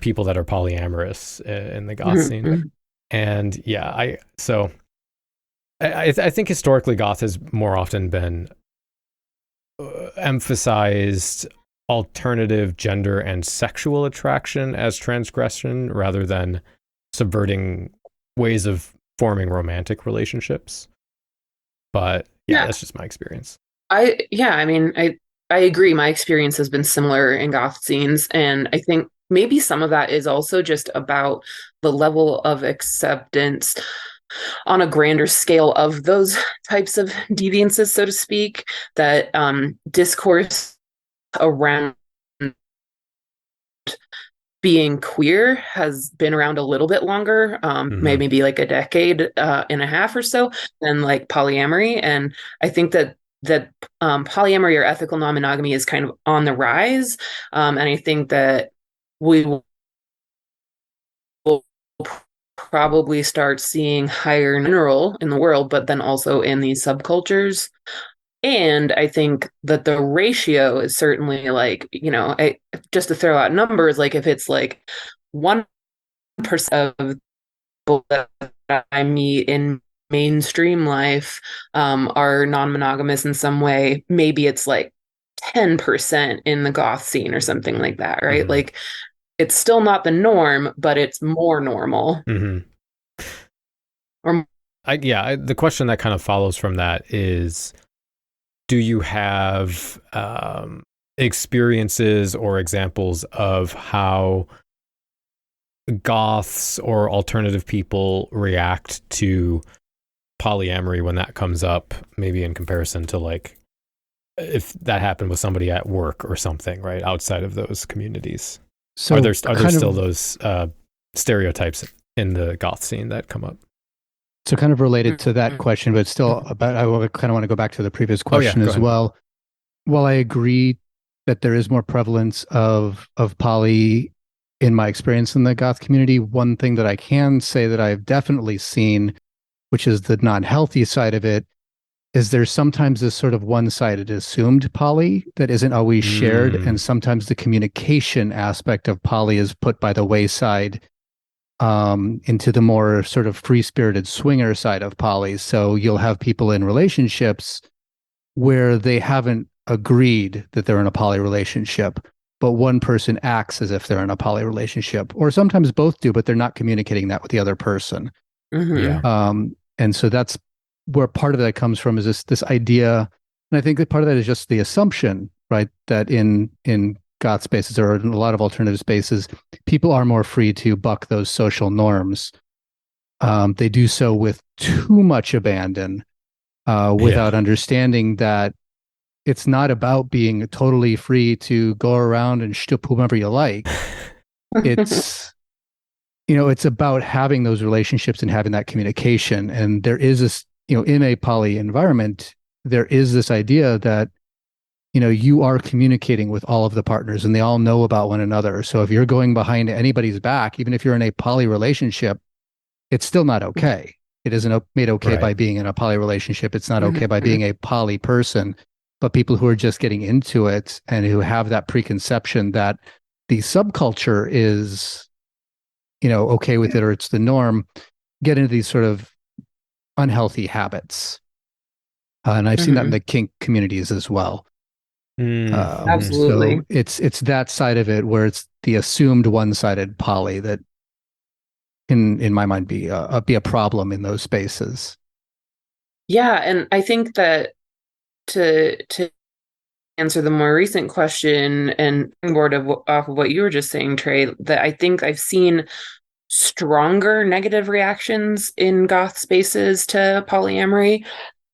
people that are polyamorous in the goth scene. And I think historically goth has more often been emphasized alternative gender and sexual attraction as transgression rather than subverting ways of forming romantic relationships. But that's just my experience.
I agree. My experience has been similar in goth scenes, and I think maybe some of that is also just about the level of acceptance on a grander scale of those types of deviances, so to speak, that discourse around being queer has been around a little bit longer, maybe like a decade and a half or so, than like polyamory. And I think that polyamory or ethical non-monogamy is kind of on the rise. And I think that we will probably start seeing higher in general in the world, but then also in these subcultures. And I think that the ratio is certainly like, just to throw out numbers, like if it's like 1% of people that I meet in mainstream life are non-monogamous in some way, maybe it's like 10% in the goth scene or something like that, right? Like it's still not the norm, but it's more normal.
The question that kind of follows from that is, do you have experiences or examples of how goths or alternative people react to polyamory when that comes up, maybe in comparison to like if that happened with somebody at work or something, right, outside of those communities? So are there still those stereotypes in the goth scene that come up?
So kind of related to that question, but still about, I kind of want to go back to the previous question as well. While I agree that there is more prevalence of poly in my experience in the goth community, one thing that I can say that I've definitely seen, which is the non-healthy side of it, is there's sometimes this sort of one-sided assumed poly that isn't always shared. And sometimes the communication aspect of poly is put by the wayside into the more sort of free-spirited swinger side of poly. So you'll have people in relationships where they haven't agreed that they're in a poly relationship, but one person acts as if they're in a poly relationship, or sometimes both do, but they're not communicating that with the other person. And so that's where part of that comes from, is this idea. And I think that part of that is just the assumption, right, that in goth spaces or in a lot of alternative spaces, people are more free to buck those social norms. They do so with too much abandon, without understanding that it's not about being totally free to go around and shtup whomever you like. It's, it's about having those relationships and having that communication. And there is this, in a poly environment, there is this idea that you are communicating with all of the partners and they all know about one another. So if you're going behind anybody's back, even if you're in a poly relationship, it's still not okay. It isn't made okay by being in a poly relationship. It's not okay by being a poly person. But people who are just getting into it and who have that preconception that the subculture is, okay with it or it's the norm, get into these sort of unhealthy habits. And I've seen that in the kink communities as well.
Absolutely.
So it's that side of it where it's the assumed one-sided poly that in my mind be a problem in those spaces.
Yeah, and I think that to answer the more recent question and off of what you were just saying, Trey, that I think I've seen stronger negative reactions in goth spaces to polyamory.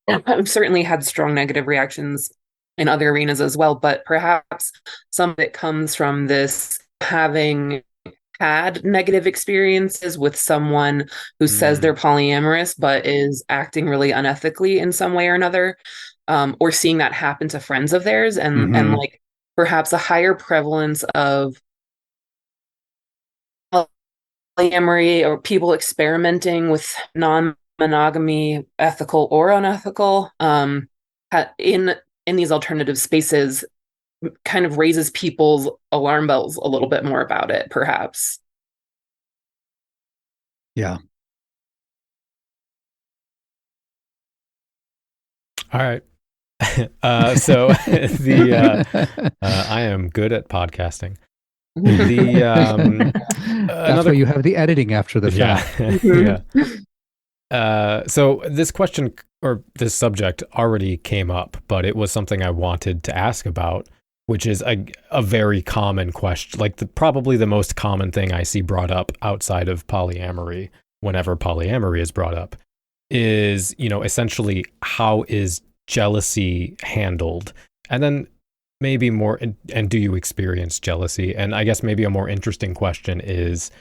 I've certainly had strong negative reactions in other arenas as well, but perhaps some of it comes from this having had negative experiences with someone who says they're polyamorous but is acting really unethically in some way or another, or seeing that happen to friends of theirs, and like perhaps a higher prevalence of polyamory or people experimenting with non-monogamy, ethical or unethical, in these alternative spaces kind of raises people's alarm bells a little bit more about it, perhaps.
Yeah.
All right. So I am good at podcasting.
That's why you have the editing after the fact.
Yeah. So this question or this subject already came up, but it was something I wanted to ask about, which is a very common question, like probably the most common thing I see brought up outside of polyamory whenever polyamory is brought up is, essentially how is jealousy handled? And then maybe more, and do you experience jealousy? And I guess maybe a more interesting question is,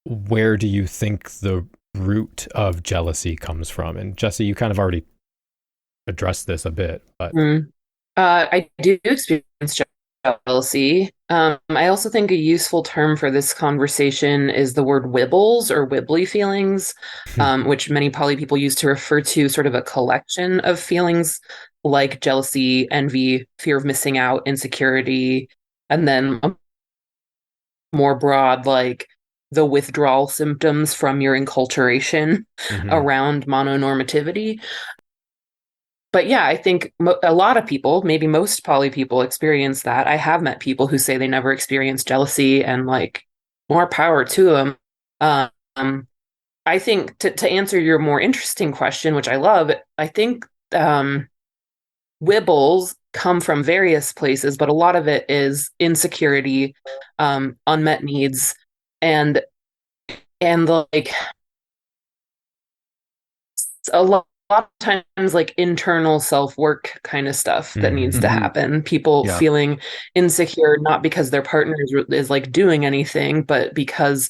where do you think the root of jealousy comes from? And Jessie, you kind of already addressed this a bit, but
I do experience jealousy. I also think a useful term for this conversation is the word wibbles or wibbly feelings, which many poly people use to refer to sort of a collection of feelings like jealousy, envy, fear of missing out, insecurity, and then a more broad, like the withdrawal symptoms from your enculturation around mononormativity. But yeah, I think a lot of people, maybe most poly people, experience that. I have met people who say they never experience jealousy, and like, more power to them. I think to answer your more interesting question, which I love, I think wibbles come from various places, but a lot of it is insecurity, unmet needs, and like a lot of times like internal self-work kind of stuff that needs to happen. People feeling insecure, not because their partner is like doing anything, but because,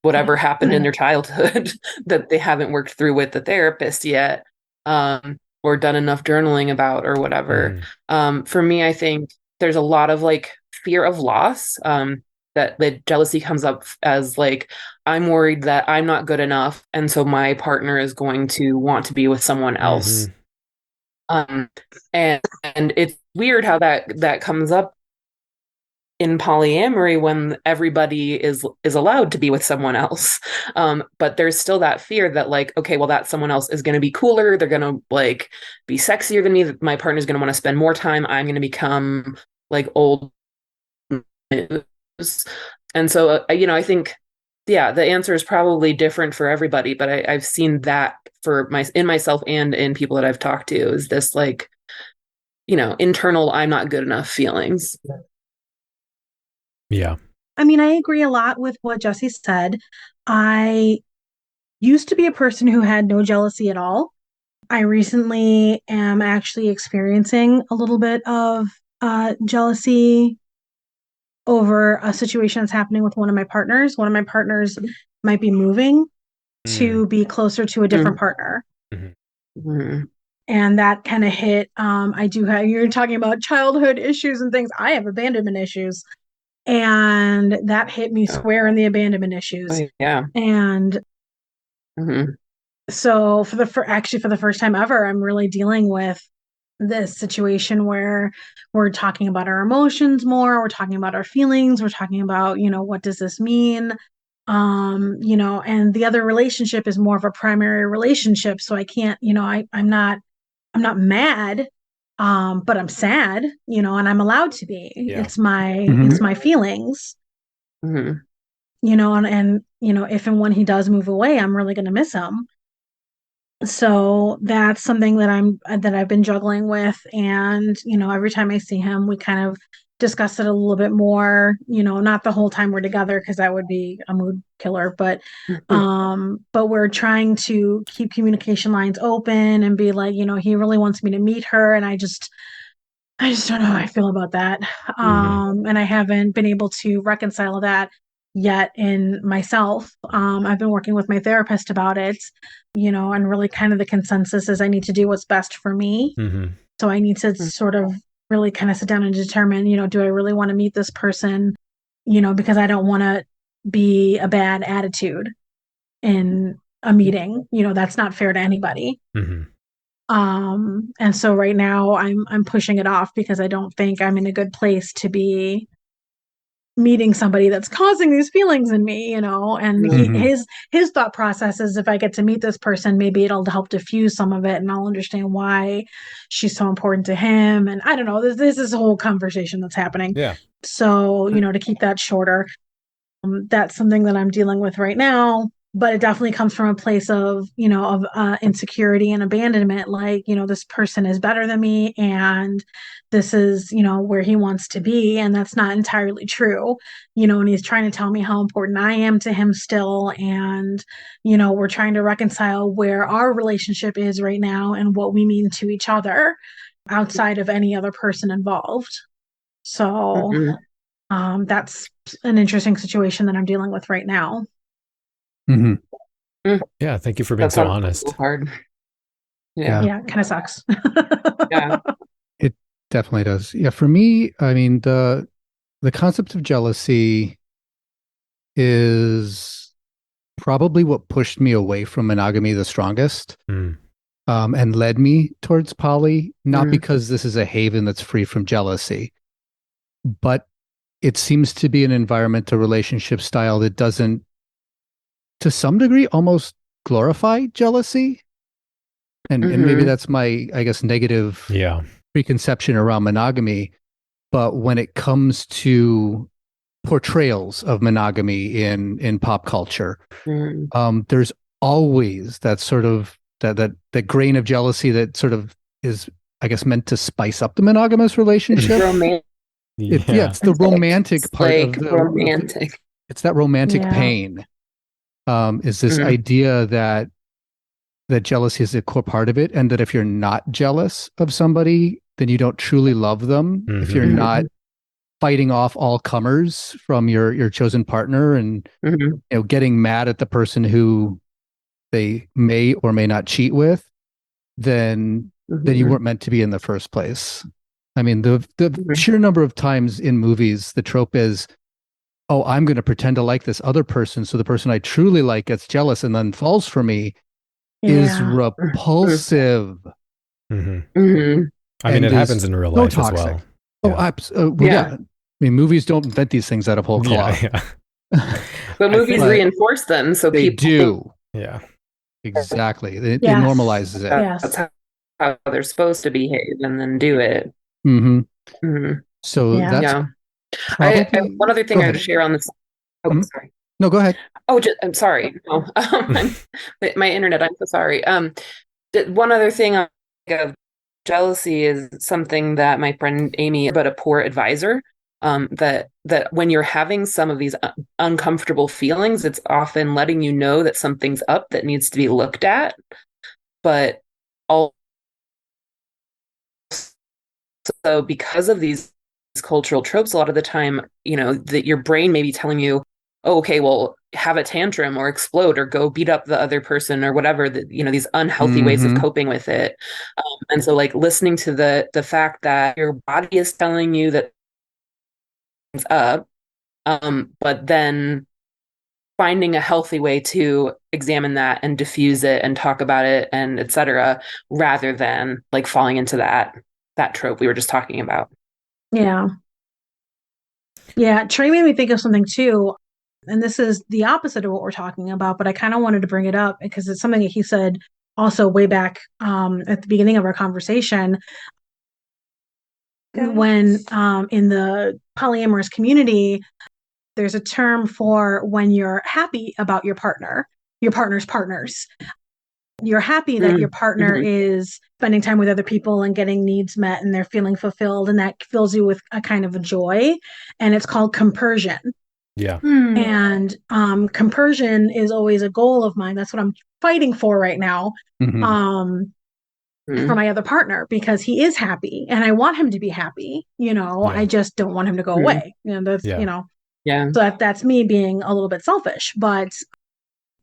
whatever happened in their childhood that they haven't worked through with the therapist yet, or done enough journaling about or whatever. For me, I think there's a lot of like fear of loss, that the jealousy comes up as like, I'm worried that I'm not good enough, and so my partner is going to want to be with someone else. And it's weird how that comes up in polyamory when everybody is allowed to be with someone else. But there's still that fear that like, okay, well, that someone else is going to be cooler. They're going to like be sexier than me. My partner's going to want to spend more time. I'm going to become like old. And so, I think, yeah, the answer is probably different for everybody, but I've seen that in myself and in people that I've talked to, is this like, internal, I'm not good enough feelings.
Yeah.
I mean, I agree a lot with what Jessie said. I used to be a person who had no jealousy at all. I recently am actually experiencing a little bit of jealousy over a situation that's happening with one of my partners. One of my partners might be moving to be closer to a different partner. And that kind of hit. You're talking about childhood issues and things. I have abandonment issues. And that hit me square in the abandonment issues.
Yeah.
And so for the first time ever, I'm really dealing with this situation where we're talking about our emotions more, we're talking about our feelings, we're talking about, what does this mean? And the other relationship is more of a primary relationship. So I can't, I'm not I'm not mad, but I'm sad, you know, and I'm allowed to be.
Yeah.
It's my feelings.
Mm-hmm.
You know, and you know, if and when he does move away, I'm really going to miss him. So that's something that I've been juggling with, and you know, every time I see him, we kind of discuss it a little bit more. You know, not the whole time we're together because that would be a mood killer, but we're trying to keep communication lines open and be like, you know, he really wants me to meet her, and I just don't know how I feel about that. And I haven't been able to reconcile that yet in myself. I've been working with my therapist about it, you know, and really kind of the consensus is I need to do what's best for me. So I need to sort of really kind of sit down and determine, you know, do I really want to meet this person, you know, because I don't want to be a bad attitude in a meeting. You know, that's not fair to anybody. And so right now I'm pushing it off because I don't think I'm in a good place to be meeting somebody that's causing these feelings in me, you know. And his thought process is if I get to meet this person, maybe it'll help diffuse some of it and I'll understand why she's so important to him. And I don't know, this is a whole conversation that's happening.
Yeah.
So, you know, to keep that shorter, that's something that I'm dealing with right now. But it definitely comes from a place of, you know, of insecurity and abandonment. Like, you know, this person is better than me and this is, you know, where he wants to be. And that's not entirely true, you know, and he's trying to tell me how important I am to him still. And, you know, we're trying to reconcile where our relationship is right now and what we mean to each other outside of any other person involved. So that's an interesting situation that I'm dealing with right now.
Yeah, thank you for being so honest.
Hard.
Yeah, it kind of sucks.
Yeah,
it definitely does. Yeah, for me, I mean, the concept of jealousy is probably what pushed me away from monogamy the strongest, and led me towards poly. Not because this is a haven that's free from jealousy, but it seems to be an environmental relationship style that doesn't, to some degree, almost glorify jealousy. And maybe that's my, I guess, negative preconception around monogamy. But when it comes to portrayals of monogamy in pop culture, there's always that sort of that grain of jealousy that sort of is, I guess, meant to spice up the monogamous relationship. It's the romantic part of the romantic. It's that romantic pain. Is this idea that jealousy is a core part of it, and that if you're not jealous of somebody, then you don't truly love them. If you're not fighting off all comers from your chosen partner, and you know, getting mad at the person who they may or may not cheat with, then you weren't meant to be in the first place. I mean, the sheer number of times in movies, the trope is, oh, I'm going to pretend to like this other person, so the person I truly like gets jealous and then falls for me, is repulsive.
I mean, it happens in real life as well.
Oh, absolutely. I mean, movies don't invent these things out of whole cloth.
But movies reinforce them, so
they
people
do.
Yeah,
exactly. It normalizes it.
That's how they're supposed to behave, and then do it.
So that's.
I one other thing I would share on this. Oh, sorry.
No, go ahead.
Oh, I'm sorry. No, my internet. I'm so sorry. One other thing of jealousy is something that my friend Amy, but a poor advisor. That when you're having some of these uncomfortable feelings, it's often letting you know that something's up that needs to be looked at. But also, because of these cultural tropes, a lot of the time, you know, that your brain may be telling you, oh, okay, well, have a tantrum or explode or go beat up the other person or whatever, you know, these unhealthy ways of coping with it. And so like listening to the fact that your body is telling you that things up, but then finding a healthy way to examine that and diffuse it and talk about it and etc., rather than like falling into that trope we were just talking about.
Trey made me think of something too, and this is the opposite of what we're talking about, but I kind of wanted to bring it up because it's something that he said also way back at the beginning of our conversation, when in the polyamorous community, there's a term for when you're happy about your partner's partners. You're happy that your partner is spending time with other people and getting needs met and they're feeling fulfilled, and that fills you with a kind of a joy, and it's called compersion.
Yeah.
And compersion is always a goal of mine. That's what I'm fighting for right now. For my other partner, because he is happy and I want him to be happy, I just don't want him to go away. That's, so that's me being a little bit selfish, but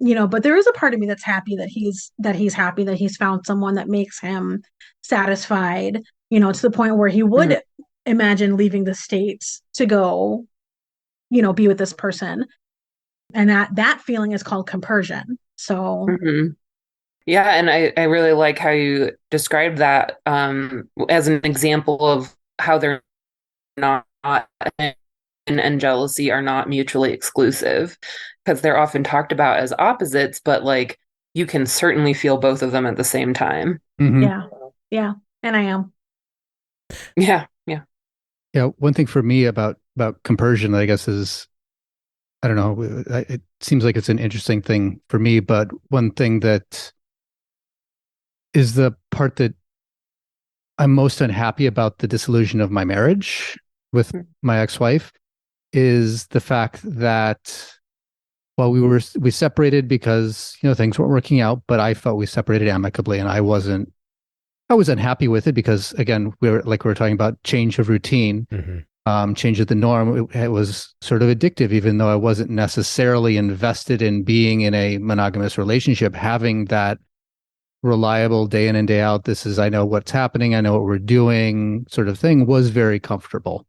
there is a part of me that's happy that he's happy that he's found someone that makes him satisfied, to the point where he would imagine leaving the States to go, be with this person. And that feeling is called compersion. So
yeah, and I really like how you described that as an example of how they're not and jealousy are not mutually exclusive, because they're often talked about as opposites, but like you can certainly feel both of them at the same time.
Yeah, and I am.
Yeah.
One thing for me about compersion, I guess, is, I don't know, it seems like it's an interesting thing for me, but one thing that is the part that I'm most unhappy about the dissolution of my marriage with my ex-wife is the fact that, well, we separated because, things weren't working out, but I felt we separated amicably, and I was unhappy with it because, again, we were talking about change of routine, change of the norm. It was sort of addictive, even though I wasn't necessarily invested in being in a monogamous relationship. Having that reliable day in and day out, I know what's happening, I know what we're doing sort of thing, was very comfortable.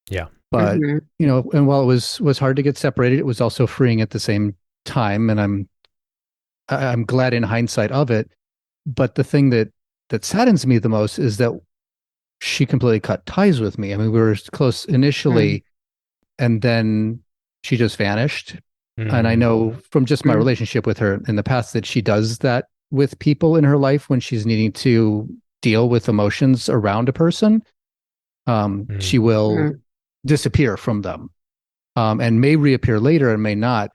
Yeah.
But, and while it was hard to get separated, it was also freeing at the same time. And I'm glad in hindsight of it. But the thing that saddens me the most is that she completely cut ties with me. I mean, we were close initially, and then she just vanished. And I know from just my relationship with her in the past that she does that with people in her life when she's needing to deal with emotions around a person. She will disappear from them, and may reappear later and may not.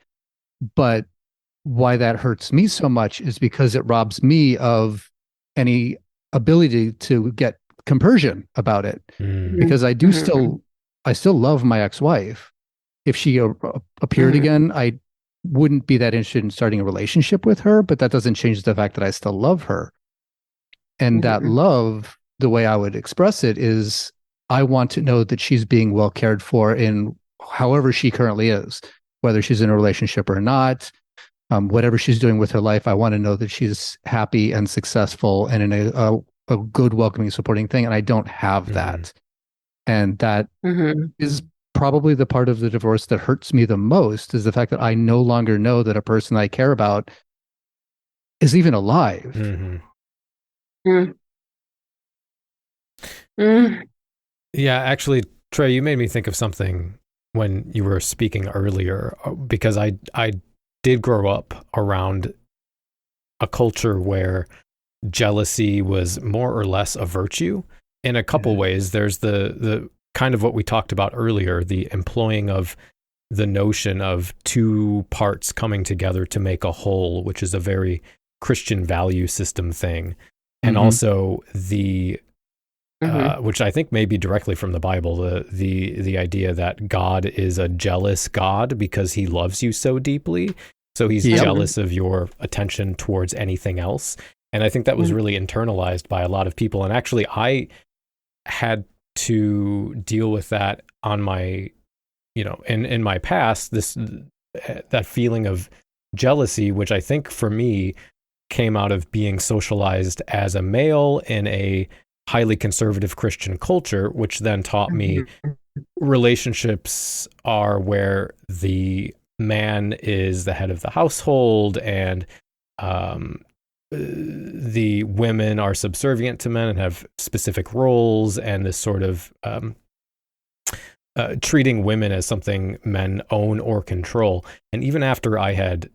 But why that hurts me so much is because it robs me of any ability to get compersion about it, because I still love my ex-wife. If she appeared again, I wouldn't be that interested in starting a relationship with her, but that doesn't change the fact that I still love her. And that love, the way I would express it is, I want to know that she's being well cared for in however she currently is, whether she's in a relationship or not, whatever she's doing with her life. I want to know that she's happy and successful and in a good, welcoming, supporting thing. And I don't have that. And that is probably the part of the divorce that hurts me the most, is the fact that I no longer know that a person I care about is even alive.
Yeah, actually, Trey, you made me think of something when you were speaking earlier, because I did grow up around a culture where jealousy was more or less a virtue in a couple ways. There's the kind of what we talked about earlier, the employing of the notion of two parts coming together to make a whole, which is a very Christian value system thing. And also the which I think may be directly from the Bible, the idea that God is a jealous God because he loves you so deeply. So he's jealous of your attention towards anything else. And I think that was really internalized by a lot of people. And actually, I had to deal with that on my, in my past, that feeling of jealousy, which I think for me came out of being socialized as a male in a highly conservative Christian culture, which then taught me relationships are where the man is the head of the household, and the women are subservient to men and have specific roles, and this sort of treating women as something men own or control. And even after I had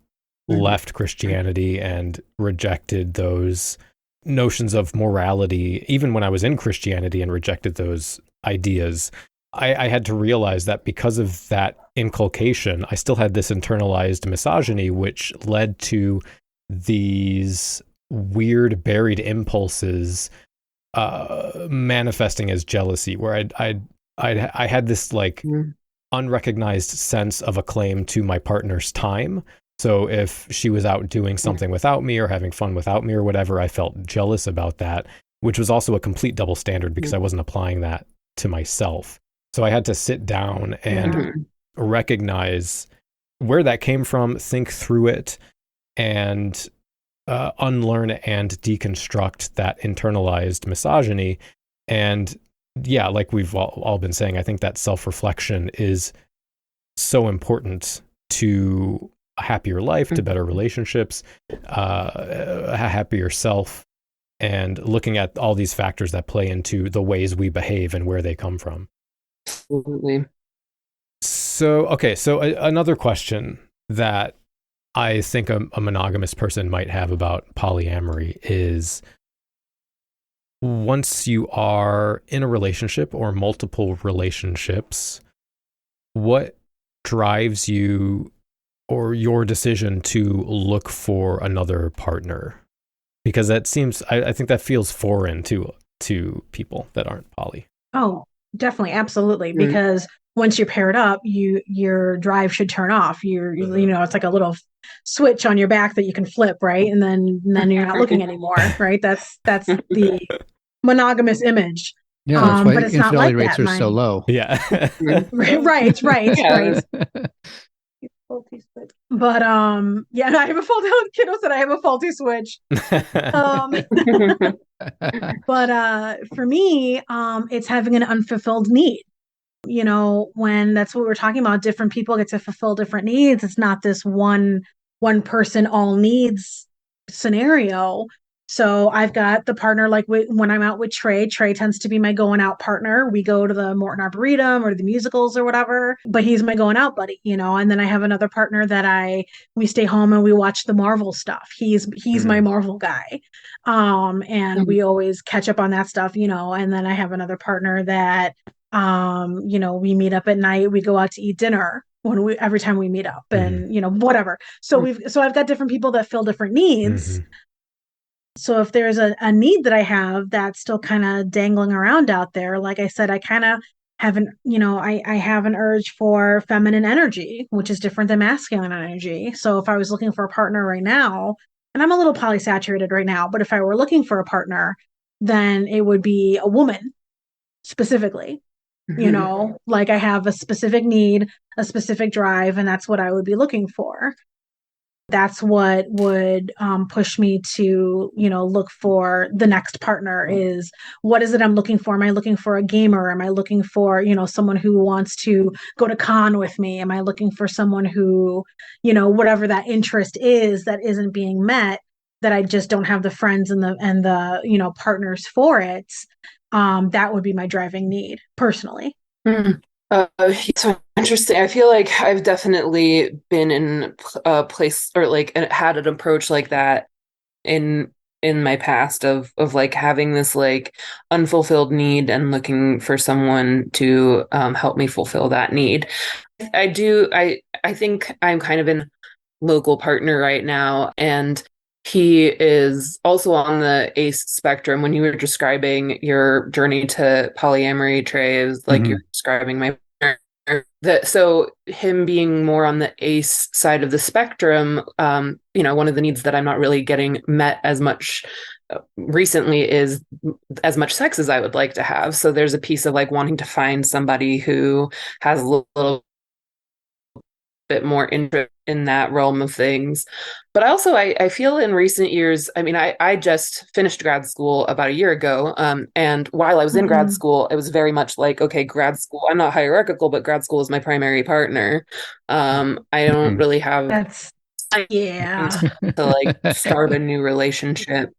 left Christianity and rejected those notions of morality, even when I was in Christianity and rejected those ideas, I had to realize that because of that inculcation, I still had this internalized misogyny, which led to these weird buried impulses manifesting as jealousy, where I had this like unrecognized sense of a claim to my partner's time. So if she was out doing something without me or having fun without me or whatever, I felt jealous about that, which was also a complete double standard because I wasn't applying that to myself. So I had to sit down and recognize where that came from, think through it, and unlearn and deconstruct that internalized misogyny. And yeah, like we've all been saying, I think that self-reflection is so important to a happier life, to better relationships, a happier self, and looking at all these factors that play into the ways we behave and where they come from.
Absolutely.
So, okay, so another question that I think a monogamous person might have about polyamory is, once you are in a relationship or multiple relationships, what drives you or your decision to look for another partner? Because that seems, I think that feels foreign to people that aren't poly.
Oh, definitely. Absolutely. Because once you're paired up, your drive should turn off. It's like a little switch on your back that you can flip, right? And then you're not looking anymore, right? That's the monogamous image.
Yeah, that's why
but it's not like
rates
that,
are so low.
Yeah.
right. But yeah, I have a faulty kiddo said I have a faulty switch. But for me, it's having an unfulfilled need. When that's what we're talking about, different people get to fulfill different needs. It's not this one person all needs scenario. So I've got the partner, like when I'm out with Trey tends to be my going out partner. We go to the Morton Arboretum or the musicals or whatever, but he's my going out buddy, and then I have another partner that we stay home and we watch the Marvel stuff. He's my Marvel guy. And we always catch up on that stuff, and then I have another partner that, we meet up at night, we go out to eat dinner every time we meet up and, whatever. So I've got different people that fill different needs. So if there's a need that I have that's still kind of dangling around out there, like I said, I kind of have I have an urge for feminine energy, which is different than masculine energy. So if I was looking for a partner right now, and I'm a little polysaturated right now, but if I were looking for a partner, then it would be a woman specifically. Like I have a specific need, a specific drive, and that's what I would be looking for. That's what would push me to, look for the next partner. Is what is it I'm looking for? Am I looking for a gamer? Am I looking for, someone who wants to go to con with me? Am I looking for someone who, whatever that interest is that isn't being met, that I just don't have the friends and the partners for it? That would be my driving need personally.
So interesting. I feel like I've definitely been in a place or like had an approach like that in my past of like having this like unfulfilled need and looking for someone to help me fulfill that need. I think I'm kind of in local partner right now, and he is also on the ace spectrum. When you were describing your journey to polyamory, Trey, it was like you're describing my partner. So him being more on the ace side of the spectrum, one of the needs that I'm not really getting met as much recently is as much sex as I would like to have. So there's a piece of like wanting to find somebody who has a little bit more interest in that realm of things. But also I feel in recent years, I mean, I just finished grad school about a year ago. And while I was in grad school, it was very much like, okay, grad school, I'm not hierarchical, but grad school is my primary partner. I don't really have to like start a new relationship.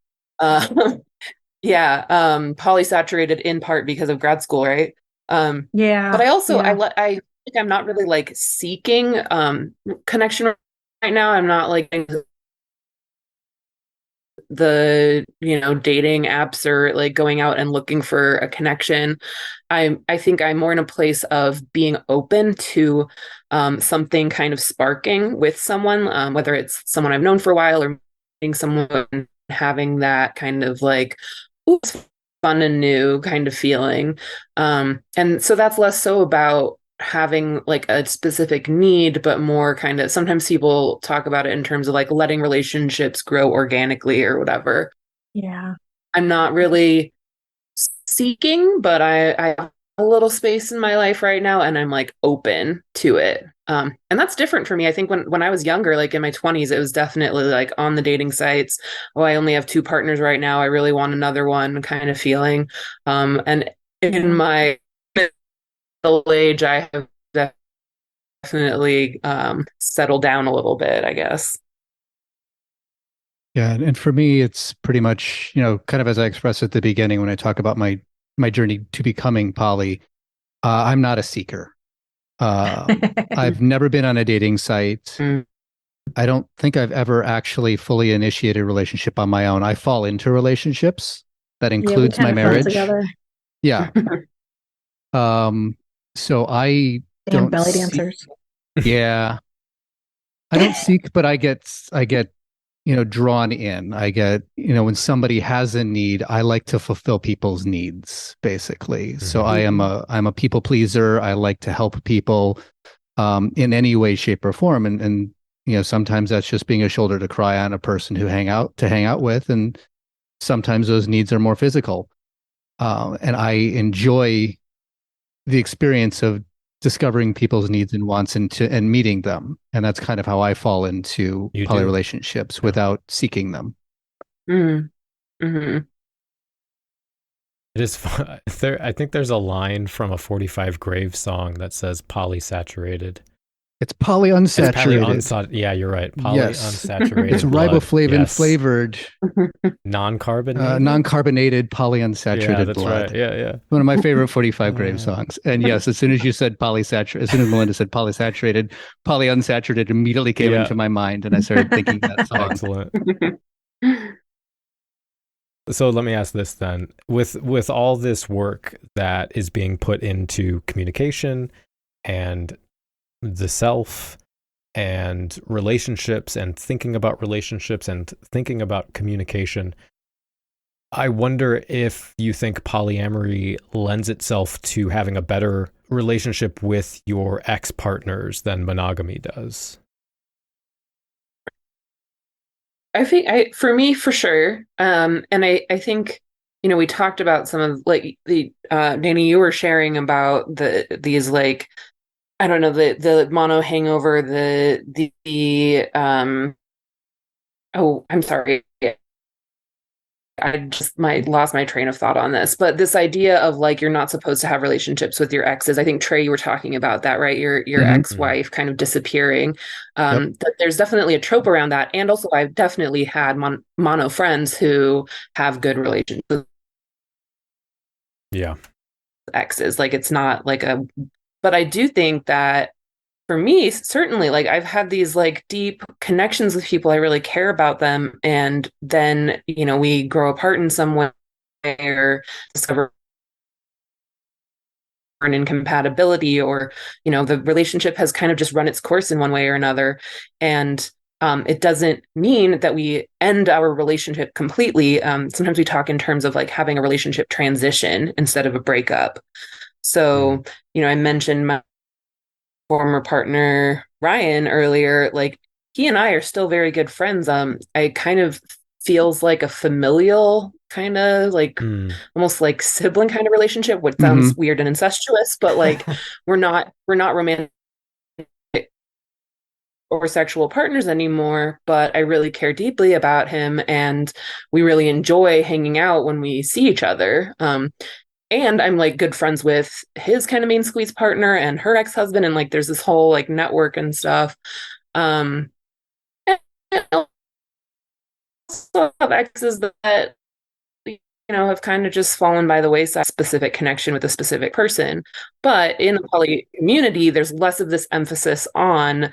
Polysaturated in part because of grad school, right? But I also I think I'm not really like seeking connection right now I'm not like the dating apps or like going out and looking for a connection. I think I'm more in a place of being open to something kind of sparking with someone, whether it's someone I've known for a while or meeting someone, having that kind of like, ooh, it's fun and new kind of feeling. And so that's less so about having like a specific need, but more kind of, sometimes people talk about it in terms of like letting relationships grow organically or whatever.
Yeah.
I'm not really seeking, but I have a little space in my life right now and I'm like open to it. And that's different for me. I think when I was younger, like in my 20s, it was definitely like on the dating sites. Oh, I only have two partners right now. I really want another one kind of feeling. And in my middle age, I have definitely settled down a little bit, I guess.
Yeah, and for me, it's pretty much, kind of as I expressed at the beginning when I talk about my journey to becoming poly. I'm not a seeker. I've never been on a dating site.
Mm.
I don't think I've ever actually fully initiated a relationship on my own. I fall into relationships. That includes my marriage.
Together.
Yeah. So I
Damn
don't
belly dancers.
Yeah. I don't seek, but I get drawn in. I get, when somebody has a need, I like to fulfill people's needs, basically. Mm-hmm. So I'm a people pleaser. I like to help people in any way, shape, or form. And sometimes that's just being a shoulder to cry on, a person to hang out with. And sometimes those needs are more physical. And I enjoy the experience of discovering people's needs and wants and meeting them. And that's kind of how I fall into poly relationships without seeking them.
Mm-hmm. Mm-hmm.
It is fun. I think there's a line from a 45 Grave song that says polysaturated.
It's polyunsaturated.
Yeah, you're right. Polyunsaturated.
It's riboflavin flavored.
Non-carbonated
polyunsaturated blood.
Right. Yeah.
One of my favorite 45 Grave songs. And yes, as soon as you said polysaturated, as soon as Melinda said polysaturated, polyunsaturated immediately came into my mind, and I started thinking that song.
Excellent. So let me ask this then. With all this work that is being put into communication and the self and relationships and thinking about relationships and thinking about communication, I wonder if you think polyamory lends itself to having a better relationship with your ex-partners than monogamy does.
I think for me, for sure. And I think, we talked about some of like the Danny, you were sharing about these like, I don't know, the mono hangover, oh, I'm sorry. I just lost my train of thought on this, but this idea of like, you're not supposed to have relationships with your exes. I think Trey, you were talking about that, right? Your mm-hmm. ex-wife kind of disappearing. That there's definitely a trope around that. And also I've definitely had mono friends who have good relationships.
Yeah.
Exes. Like it's not like but I do think that for me, certainly, like I've had these like deep connections with people. I really care about them. And then, we grow apart in some way or discover an incompatibility, or, the relationship has kind of just run its course in one way or another. And it doesn't mean that we end our relationship completely. Sometimes we talk in terms of like having a relationship transition instead of a breakup. So, I mentioned my former partner, Ryan, earlier. Like he and I are still very good friends. I kind of feels like a familial kind of like almost like sibling kind of relationship, which sounds weird and incestuous, but like we're not romantic or sexual partners anymore, but I really care deeply about him and we really enjoy hanging out when we see each other. And I'm like good friends with his kind of main squeeze partner and her ex-husband. And like, there's this whole like network and stuff. And also have exes that, have kind of just fallen by the wayside, specific connection with a specific person. But in the poly community, there's less of this emphasis on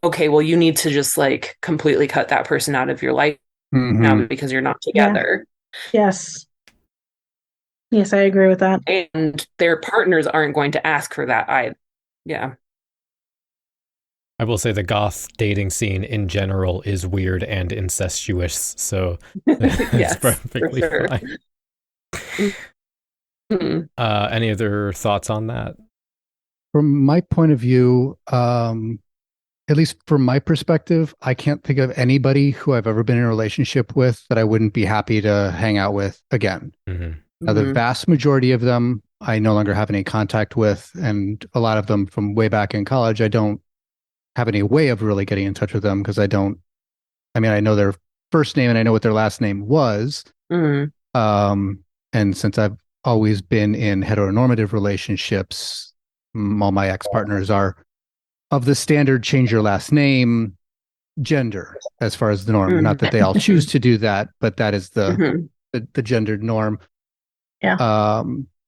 okay, well, you need to just like completely cut that person out of your life now because you're not together.
Yes. Yes, I agree with that.
And their partners aren't going to ask for that either. Yeah.
I will say the goth dating scene in general is weird and incestuous, so it's
Yes,
perfectly
for sure.
fine.
Hmm.
Any other thoughts on that?
From my point of view, at least from my perspective, I can't think of anybody who I've ever been in a relationship with that I wouldn't be happy to hang out with again. Now, the vast majority of them I no longer have any contact with, and a lot of them from way back in college, I don't have any way of really getting in touch with them because I know their first name and I know what their last name was. And since I've always been in heteronormative relationships, all my ex-partners are of the standard change your last name gender as far as the norm. Not that they all choose to do that, but that is the gendered norm.
Yeah.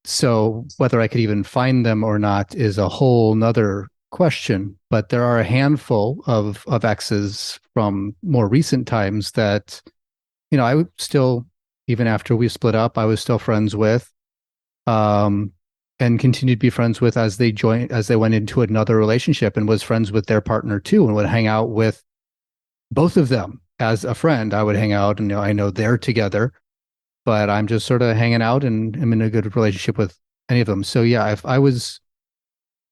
So whether I could even find them or not is a whole nother question. But there are a handful of exes from more recent times that, I would still, even after we split up, I was still friends with, and continued to be friends with as they went into another relationship, and was friends with their partner too, and would hang out with both of them as a friend. I would hang out, and I know they're together, but I'm just sort of hanging out and I'm in a good relationship with any of them. So yeah, if I was,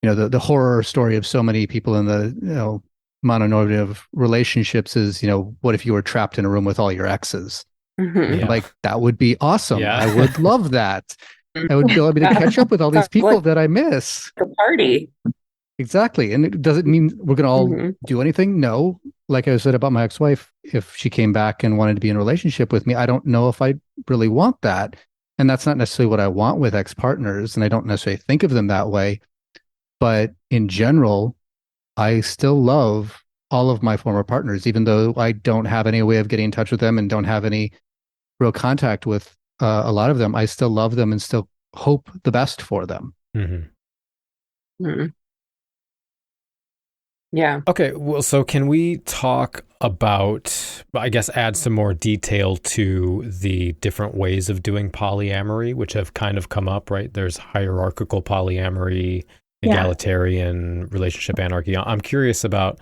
the horror story of so many people in the, mononormative relationships is, what if you were trapped in a room with all your exes?
Yeah.
Like, that would be awesome.
Yeah.
I would love that. I would be able to catch up with all these people that I miss.
The party.
Exactly. And it doesn't mean we're going to all do anything. No. Like I said about my ex-wife, if she came back and wanted to be in a relationship with me, I don't know if I really want that. And that's not necessarily what I want with ex-partners. And I don't necessarily think of them that way. But in general, I still love all of my former partners, even though I don't have any way of getting in touch with them and don't have any real contact with a lot of them. I still love them and still hope the best for them.
Yeah.
Okay, well, so can we talk about, I guess, add some more detail to the different ways of doing polyamory, which have kind of come up, right? There's hierarchical polyamory, egalitarian, relationship anarchy. I'm curious about,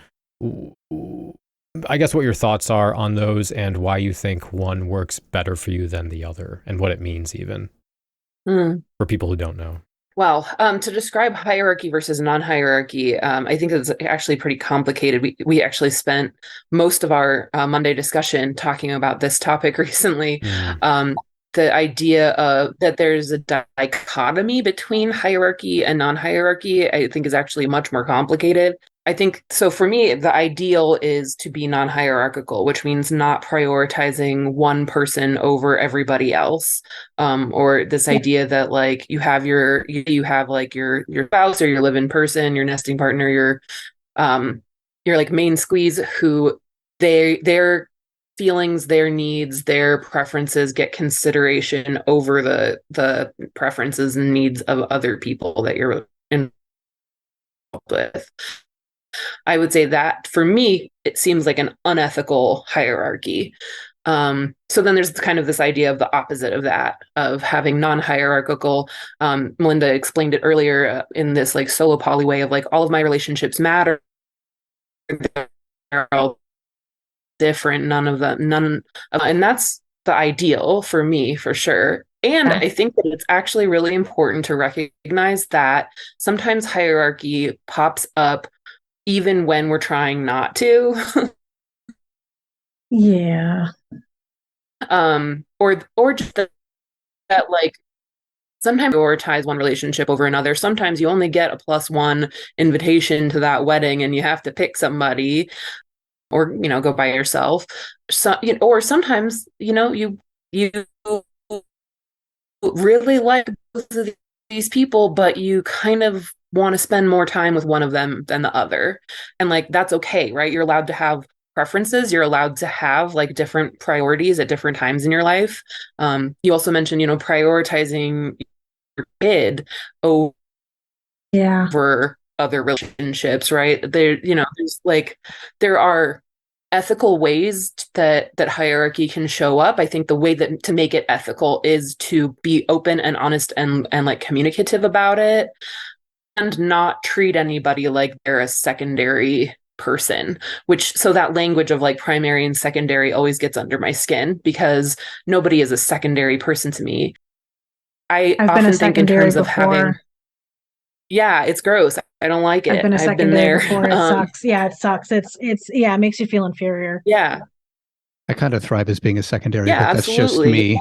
I guess, what your thoughts are on those and why you think one works better for you than the other, and what it means even for people who don't know.
Well, to describe hierarchy versus non-hierarchy, I think it's actually pretty complicated. We actually spent most of our Monday discussion talking about this topic recently. The idea of that there's a dichotomy between hierarchy and non-hierarchy, I think, is actually much more complicated. I think, so for me, the ideal is to be non-hierarchical, which means not prioritizing one person over everybody else. Or this idea that like you have like your spouse or your live-in person, your nesting partner, your like main squeeze, who their feelings, their needs, their preferences get consideration over the preferences and needs of other people that you're involved with. I would say that for me, it seems like an unethical hierarchy. So then there's kind of this idea of the opposite of that, of having non-hierarchical. Melinda explained it earlier in this like solo poly way of like, all of my relationships matter. They're all different. And that's the ideal for me, for sure. And I think that it's actually really important to recognize that sometimes hierarchy pops up even when we're trying not to.
Yeah.
Or just that like sometimes you prioritize one relationship over another. Sometimes you only get a +1 invitation to that wedding and you have to pick somebody, or go by yourself. So, or sometimes you really like both of these people, but you kind of want to spend more time with one of them than the other. And like, that's okay, right? You're allowed to have preferences. You're allowed to have like different priorities at different times in your life. You also mentioned, prioritizing your kid over other relationships, right? There's like there are ethical ways that hierarchy can show up. I think the way that to make it ethical is to be open and honest and like communicative about it, and not treat anybody like they're a secondary person, which so that language of like primary and secondary always gets under my skin because nobody is a secondary person to me. I
I've been
often
a
think in
secondary
terms of having,
before.
yeah, it's gross. I don't like
I've
it.
been a
I've been
secondary
there.
before. It sucks. Yeah, it sucks. It's yeah, it makes you feel inferior.
Yeah.
I kind of thrive as being a secondary,
Yeah,
but that's just
absolutely.
me.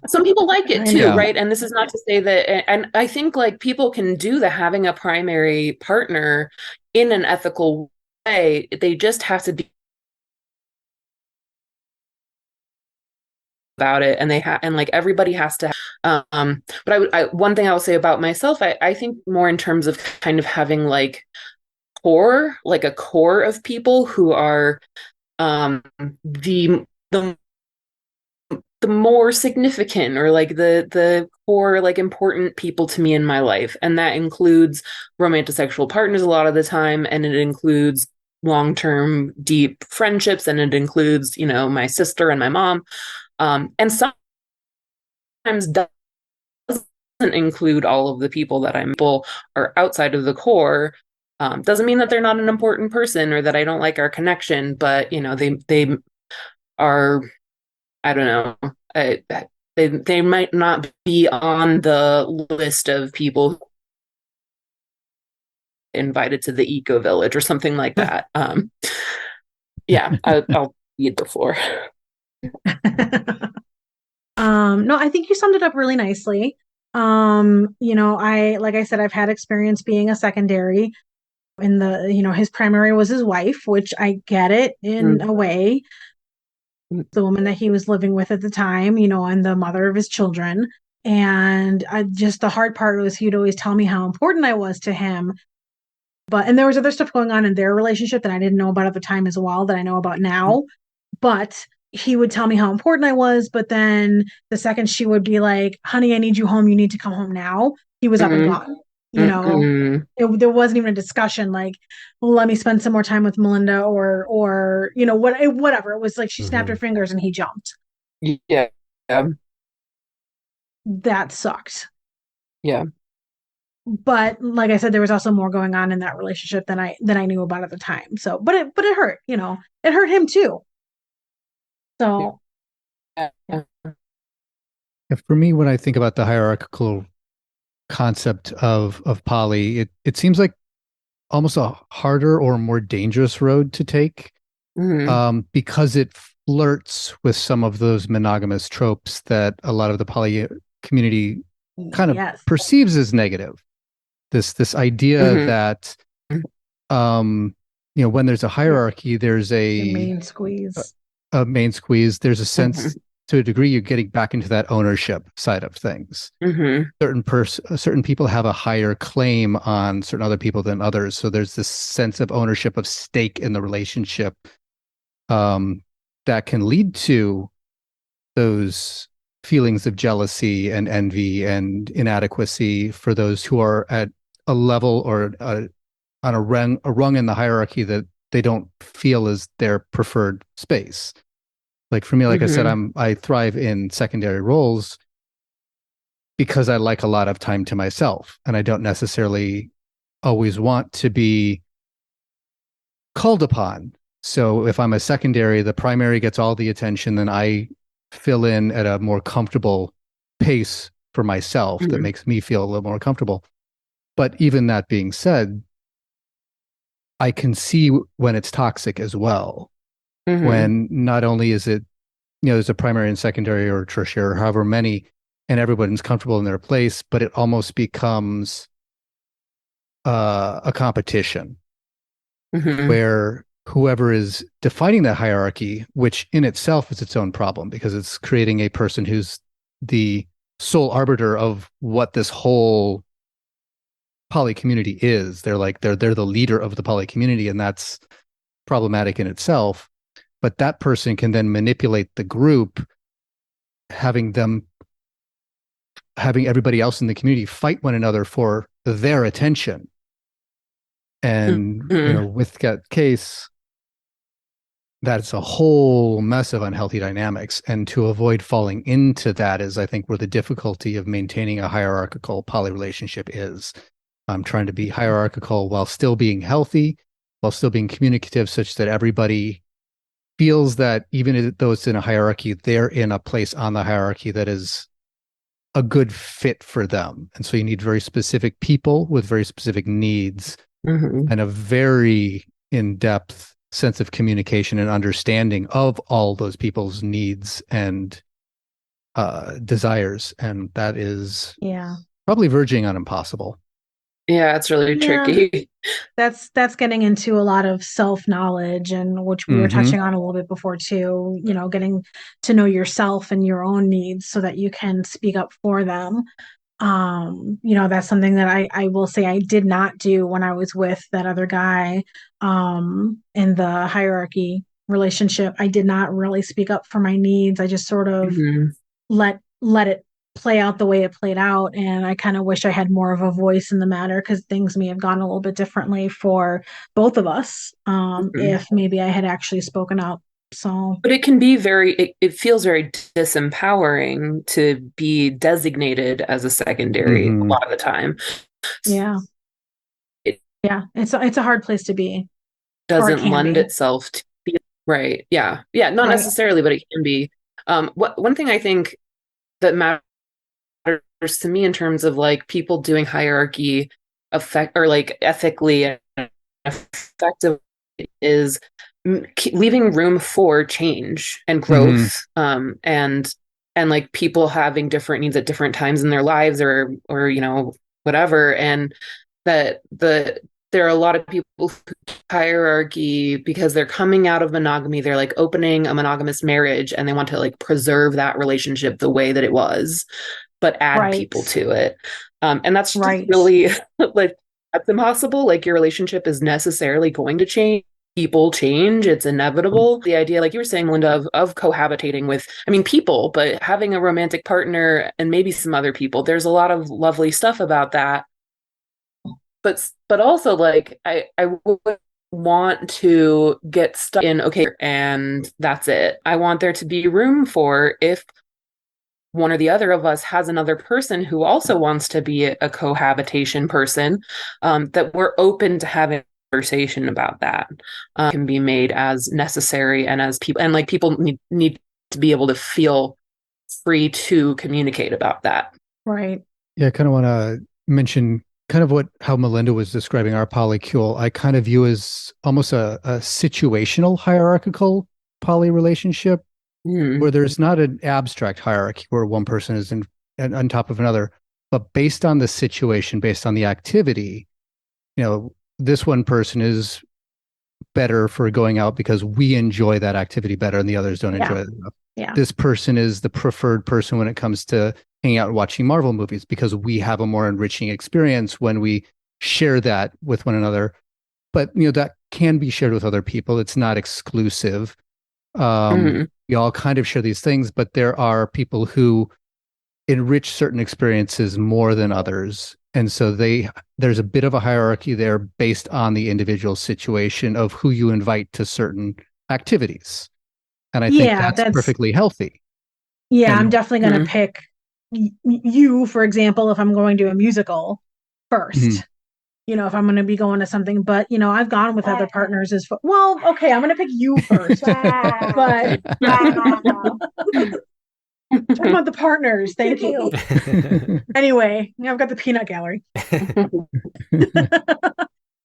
Some people like it
I
too,
know.
right? And this is not to say that, and I think like people can do the having a primary partner in an ethical way. They just have to be about it, and and like everybody has to. But one thing I will say about myself, I think more in terms of kind of having like a core of people who are the the more significant or like the core like important people to me in my life, and that includes romantic sexual partners a lot of the time, and it includes long-term deep friendships, and it includes my sister and my mom, and sometimes doesn't include all of the people that people are outside of the core. Doesn't mean that they're not an important person or that I don't like our connection, but they are, I don't know. They might not be on the list of people invited to the eco village or something like that. Yeah, I'll yield the floor.
No, I think you summed it up really nicely. Like I said, I've had experience being a secondary. In his primary was his wife, which I get it in a way. The woman that he was living with at the time, and the mother of his children. And just the hard part was he'd always tell me how important I was to him. And there was other stuff going on in their relationship that I didn't know about at the time as well, that I know about now. But he would tell me how important I was. But then the second she would be like, honey, I need you home. You need to come home now. He was up and gone. There wasn't even a discussion like, well, let me spend some more time with Melinda or whatever. It was like she snapped her fingers and he jumped.
Yeah.
That sucked.
Yeah.
But like I said, there was also more going on in that relationship than I knew about at the time. So, but it hurt, it hurt him too. So,
yeah. For me, when I think about the hierarchical concept of poly, it seems like almost a harder or more dangerous road to take, because it flirts with some of those monogamous tropes that a lot of the poly community kind of perceives as negative. This idea that when there's a hierarchy, there's a
main squeeze.
A main squeeze. There's a sense, to a degree, you're getting back into that ownership side of things. Certain people have a higher claim on certain other people than others. So there's this sense of ownership, of stake in the relationship, that can lead to those feelings of jealousy and envy and inadequacy for those who are at a level or on a rung in the hierarchy that they don't feel is their preferred space. Like for me, like I said, I thrive in secondary roles because I like a lot of time to myself, and I don't necessarily always want to be called upon. So if I'm a secondary, the primary gets all the attention, then I fill in at a more comfortable pace for myself that makes me feel a little more comfortable. But even that being said, I can see when it's toxic as well. When not only is it, there's a primary and secondary or tertiary or however many, and everyone's comfortable in their place, but it almost becomes a competition where whoever is defining that hierarchy, which in itself is its own problem because it's creating a person who's the sole arbiter of what this whole poly community is. They're the leader of the poly community, and that's problematic in itself. But that person can then manipulate the group, having everybody else in the community fight one another for their attention. And, you know, with that case, that's a whole mess of unhealthy dynamics. And to avoid falling into that is, I think, where the difficulty of maintaining a hierarchical poly relationship is. I'm trying to be hierarchical while still being healthy, while still being communicative, such that everybody feels that even though it's in a hierarchy, they're in a place on the hierarchy that is a good fit for them. And so you need very specific people with very specific needs and a very in-depth sense of communication and understanding of all those people's needs and desires. And that is probably verging on impossible.
Yeah, it's really tricky.
That's getting into a lot of self-knowledge, and which we were touching on a little bit before too, you know, getting to know yourself and your own needs so that you can speak up for them. You know, that's something that I will say I did not do when I was with that other guy in the hierarchy relationship. I did not really speak up for my needs. I just sort of let it play out the way it played out. And I kind of wish I had more of a voice in the matter, because things may have gone a little bit differently for both of us if maybe I had actually spoken up. So,
but it can be it feels very disempowering to be designated as a secondary a lot of the time.
Yeah. It's a hard place to be.
Doesn't lend itself to be right. Yeah. Yeah. Not necessarily, but it can be. One thing I think that matters to me in terms of like people doing hierarchy ethically and effectively is leaving room for change and growth, and like people having different needs at different times in their lives or you know, whatever. And that there are a lot of people who hierarchy because they're coming out of monogamy. They're like opening a monogamous marriage and they want to like preserve that relationship the way that it was, but add people to it. And that's just really like, that's impossible. Like your relationship is necessarily going to change. People change. It's inevitable. The idea, like you were saying, Melinda, of cohabitating with, I mean, people, but having a romantic partner and maybe some other people, there's a lot of lovely stuff about that. But also like, I would want to get stuck in, okay, and that's it. I want there to be room for, if one or the other of us has another person who also wants to be a cohabitation person, that we're open to having a conversation about that. Can be made as necessary and as people, and like people need to be able to feel free to communicate about that.
Right.
Yeah, I kind of want to mention kind of how Melinda was describing our polycule. I kind of view as almost a situational hierarchical poly relationship, where there's not an abstract hierarchy where one person is on top of another, but based on the situation, based on the activity, you know, this one person is better for going out because we enjoy that activity better and the others don't enjoy it enough.
Yeah.
This person is the preferred person when it comes to hanging out and watching Marvel movies because we have a more enriching experience when we share that with one another. But, you know, that can be shared with other people. It's not exclusive. We all kind of share these things, but there are people who enrich certain experiences more than others. And so there's a bit of a hierarchy there based on the individual situation of who you invite to certain activities. And I think that's perfectly healthy.
Yeah, I'm definitely going to pick you, for example, if I'm going to a musical first. You know, if I'm going to be going to something, but you know, I've gone with other partners well, okay, I'm going to pick you first. But talking about the partners, thank you. Anyway, I've got the peanut gallery.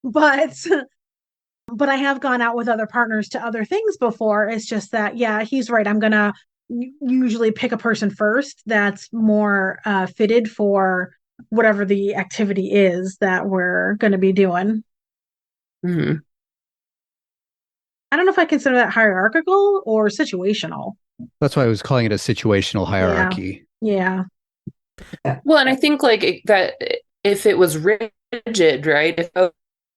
But I have gone out with other partners to other things before. It's just that, yeah, he's right. I'm going to usually pick a person first that's more fitted for whatever the activity is that we're going to be doing. I don't know if I consider that hierarchical or situational.
That's why I was calling it a situational hierarchy.
Yeah.
Well, and I think like that if it was rigid, right? If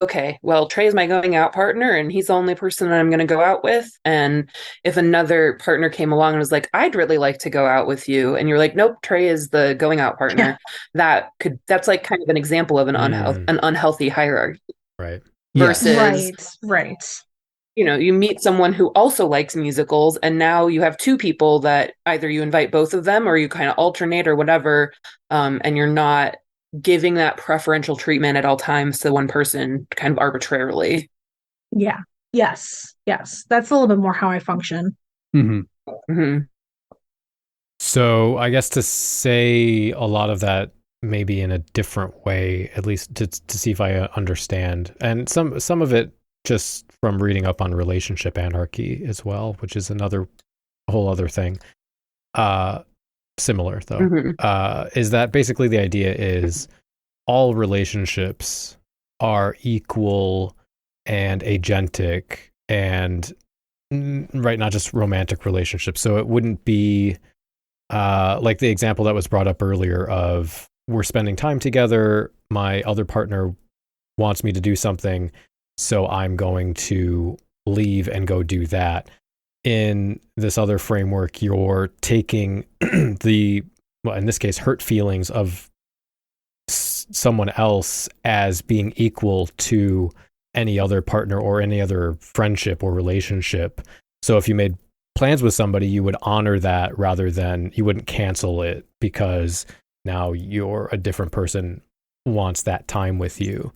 okay, well, Trey is my going out partner and he's the only person that I'm going to go out with. And if another partner came along and was like, I'd really like to go out with you, and you're like, nope, Trey is the going out partner, that's like kind of an example of an unhealthy hierarchy.
Right.
Versus,
right.
You meet someone who also likes musicals, and now you have two people that either you invite both of them or you kind of alternate or whatever, and you're not giving that preferential treatment at all times to one person kind of arbitrarily.
Yeah. Yes. That's a little bit more how I function.
So I guess to say a lot of that maybe in a different way, at least to see if I understand, and some of it just from reading up on relationship anarchy as well, which is another whole other thing. Similar though, is that basically the idea is all relationships are equal and agentic and right, not just romantic relationships. So it wouldn't be like the example that was brought up earlier of we're spending time together, my other partner wants me to do something, so I'm going to leave and go do that. In this other framework, you're taking in this case, hurt feelings of someone else as being equal to any other partner or any other friendship or relationship. So if you made plans with somebody, you would honor that rather than you wouldn't cancel it because now you're a different person wants that time with you.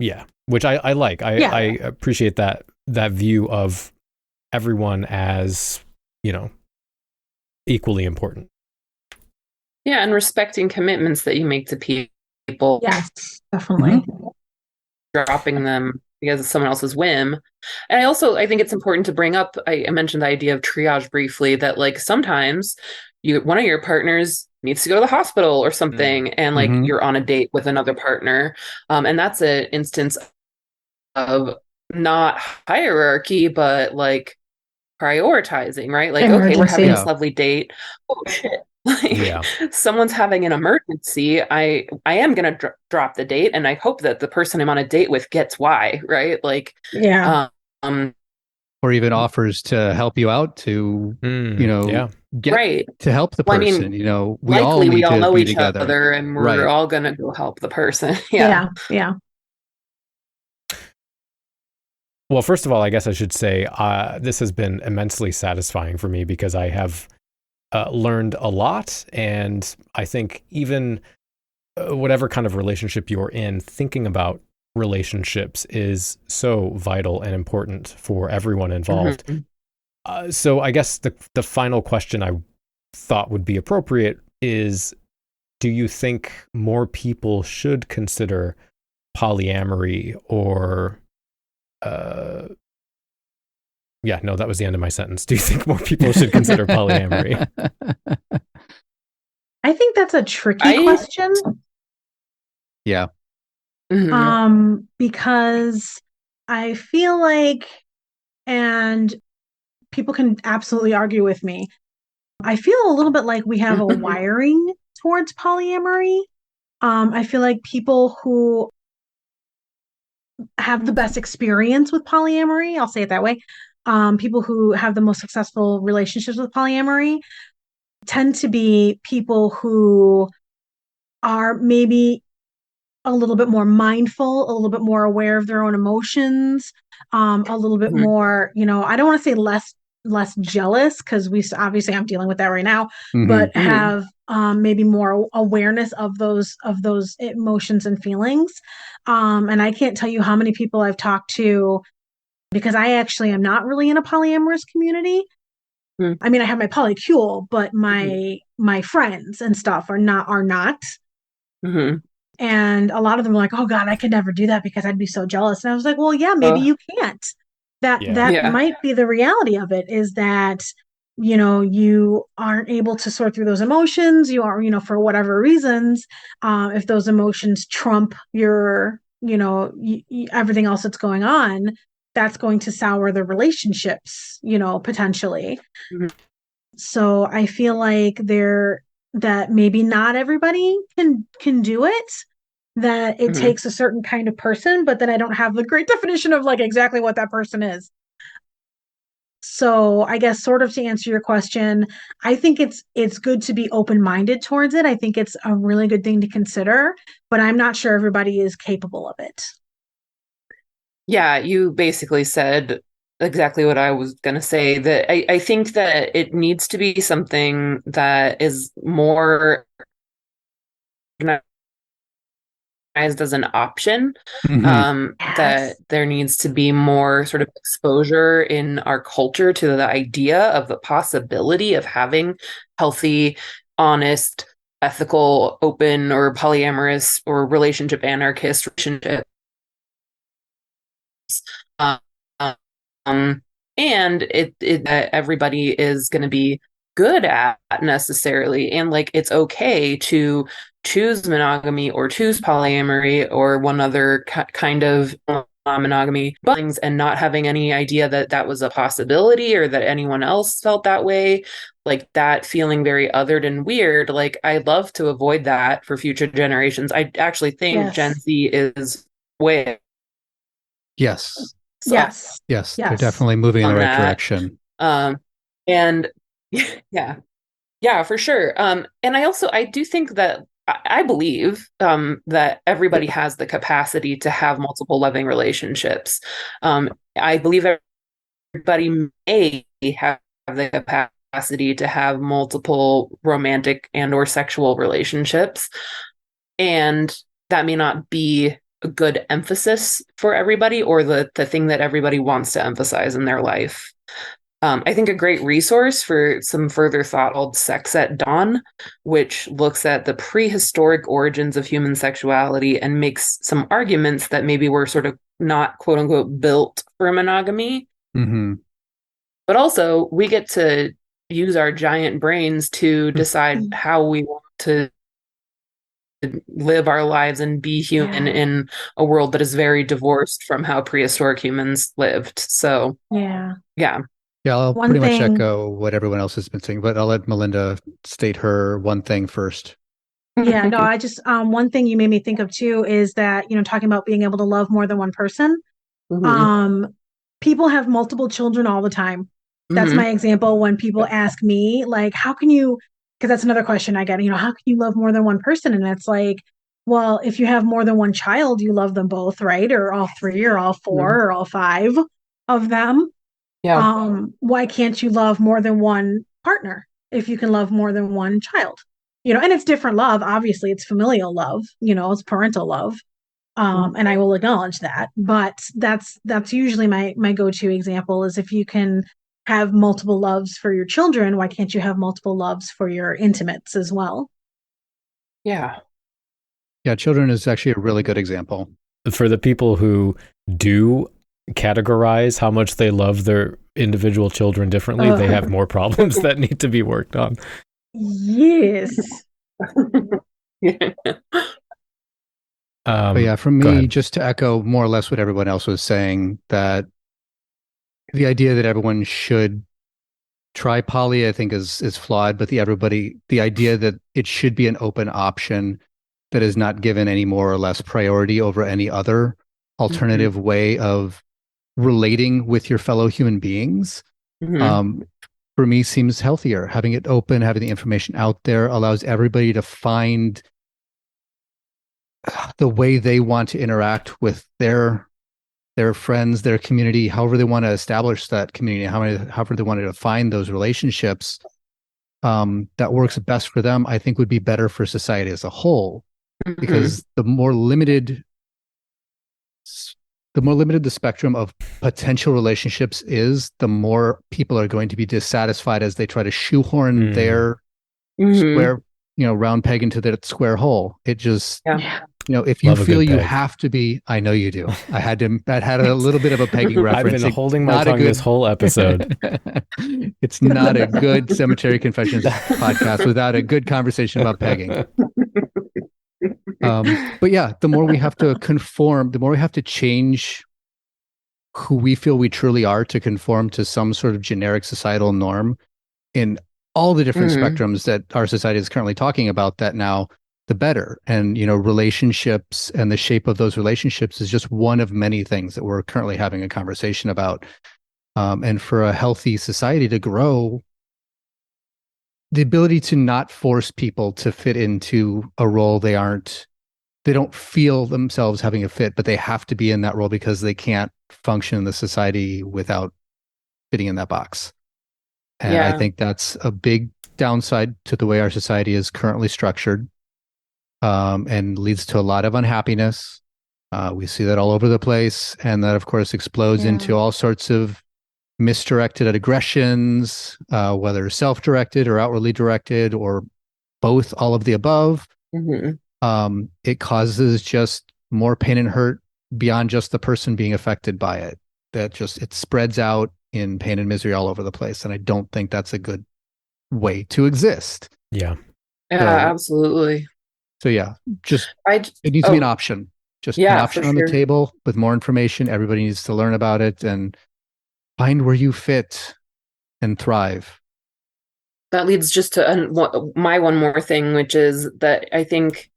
Yeah, which I like. I appreciate that view of everyone as, equally important.
Yeah, and respecting commitments that you make to people.
Yes, definitely.
Dropping them because of someone else's whim. And I think it's important to bring up, I mentioned the idea of triage briefly, that like sometimes one of your partners needs to go to the hospital or something, and like you're on a date with another partner. And that's an instance of not hierarchy, but like prioritizing, right? Like, okay, we're having this lovely date. Oh shit. Like someone's having an emergency. I am going to drop the date, and I hope that the person I'm on a date with gets why, right? Like,
or even offers to help you out to, get to help the person. We all know each
other, and we're all going to go help the person.
Yeah.
Well, first of all, I guess I should say this has been immensely satisfying for me because I have learned a lot, and I think even whatever kind of relationship you're in, thinking about relationships is so vital and important for everyone involved. So I guess the final question I thought would be appropriate is, do you think more people should consider polyamory or that was the end of my sentence. Do you think more people should consider polyamory?
I think that's a tricky question.
Yeah.
Because I feel like, and people can absolutely argue with me, I feel a little bit like we have a wiring towards polyamory. I feel like people who have the best experience with polyamory, I'll say it that way, people who have the most successful relationships with polyamory tend to be people who are maybe a little bit more mindful, a little bit more aware of their own emotions, a little bit more, I don't want to say less jealous, because obviously I'm dealing with that right now, but have maybe more awareness of those emotions and feelings. And I can't tell you how many people I've talked to, because I actually am not really in a polyamorous community. I mean, I have my Polycule, but my friends and stuff are not. And a lot of them are like, oh God, I could never do that because I'd be so jealous. And I was like, well, yeah, maybe you can't. That might be the reality of it, is that, you aren't able to sort through those emotions. You are, for whatever reasons, if those emotions trump your, everything else that's going on, that's going to sour the relationships, potentially. So I feel like that maybe not everybody can do it. that it takes a certain kind of person, but then I don't have the great definition of like exactly what that person is. So I guess sort of to answer your question, I think it's good to be open-minded towards it. I think it's a really good thing to consider, but I'm not sure everybody is capable of it.
Yeah, you basically said exactly what I was going to say, that I think that it needs to be something that is more as an option, that there needs to be more sort of exposure in our culture to the idea of the possibility of having healthy, honest, ethical, open, or polyamorous or relationship anarchist relationships. And that everybody is going to be good at necessarily, and like it's okay to choose monogamy or choose polyamory or one other kind of monogamy and not having any idea that that was a possibility or that anyone else felt that way, like that feeling very othered and weird. Like I'd love to avoid that for future generations. I actually think Gen Z is way
Yes.
Yes.
They're definitely moving in the right direction.
And yeah, for sure. And I do think that I believe that everybody has the capacity to have multiple loving relationships. I believe everybody may have the capacity to have multiple romantic and or sexual relationships. And that may not be a good emphasis for everybody or the thing that everybody wants to emphasize in their life. I think a great resource for some further thought called Sex at Dawn, which looks at the prehistoric origins of human sexuality and makes some arguments that maybe we're sort of not quote unquote built for monogamy. But also we get to use our giant brains to decide how we want to live our lives and be human in a world that is very divorced from how prehistoric humans lived. So
I'll pretty much echo what everyone else has been saying, but I'll let Melinda state her one thing first.
I just one thing you made me think of too is that, talking about being able to love more than one person. People have multiple children all the time. That's my example when people ask me, like, how can you, because that's another question I get, how can you love more than one person? And it's like, well, if you have more than one child, you love them both, right? Or all three or all four or all five of them. Why can't you love more than one partner if you can love more than one child? And it's different love. Obviously, it's familial love, it's parental love. And I will acknowledge that. But that's usually my go-to example is if you can have multiple loves for your children, why can't you have multiple loves for your intimates as well?
Yeah, children is actually a really good example.
For the people who do categorize how much they love their individual children differently, they have more problems that need to be worked on.
Yes.
But for me, just to echo more or less what everyone else was saying, that the idea that everyone should try poly, I think is flawed, but the idea that it should be an open option that is not given any more or less priority over any other alternative way of relating with your fellow human beings, for me seems healthier. Having it open, having the information out there allows everybody to find the way they want to interact with their friends, their community, however they want to establish that community, however they want to define those relationships, that works best for them, I think would be better for society as a whole. Because the more limited the spectrum of potential relationships is, the more people are going to be dissatisfied as they try to shoehorn their square, round peg into that square hole. It just, if you feel you have to be, I know you do. I had a little bit of a pegging reference.
I've been holding my tongue this whole episode.
It's not a good Cemetery Confessions podcast without a good conversation about pegging. But the more we have to conform, the more we have to change who we feel we truly are to conform to some sort of generic societal norm in all the different spectrums that our society is currently talking about, that now the better. And, relationships and the shape of those relationships is just one of many things that we're currently having a conversation about. And for a healthy society to grow, the ability to not force people to fit into a role they don't feel themselves having a fit, but they have to be in that role because they can't function in the society without fitting in that box. And I think that's a big downside to the way our society is currently structured, and leads to a lot of unhappiness. We see that all over the place. And that, of course, explodes into all sorts of misdirected aggressions, whether self-directed or outwardly directed or both, all of the above. It causes just more pain and hurt beyond just the person being affected by it. It spreads out in pain and misery all over the place. And I don't think that's a good way to exist.
Yeah, absolutely.
So it needs to be an option. Just an option on the table with more information. Everybody needs to learn about it and find where you fit and thrive.
That leads just to my one more thing, which is that I think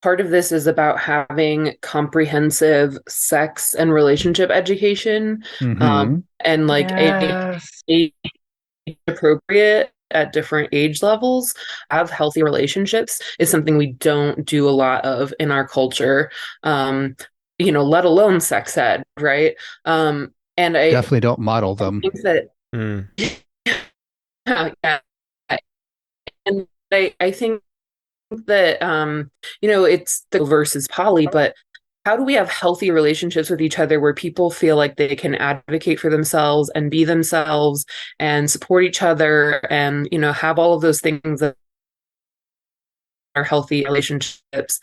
part of this is about having comprehensive sex and relationship education, and like age appropriate at different age levels. Have healthy relationships is something we don't do a lot of in our culture, let alone sex ed, right? And I
definitely don't model them.
I think that, and I think that it's the versus poly, but how do we have healthy relationships with each other where people feel like they can advocate for themselves and be themselves and support each other and have all of those things that are healthy relationships?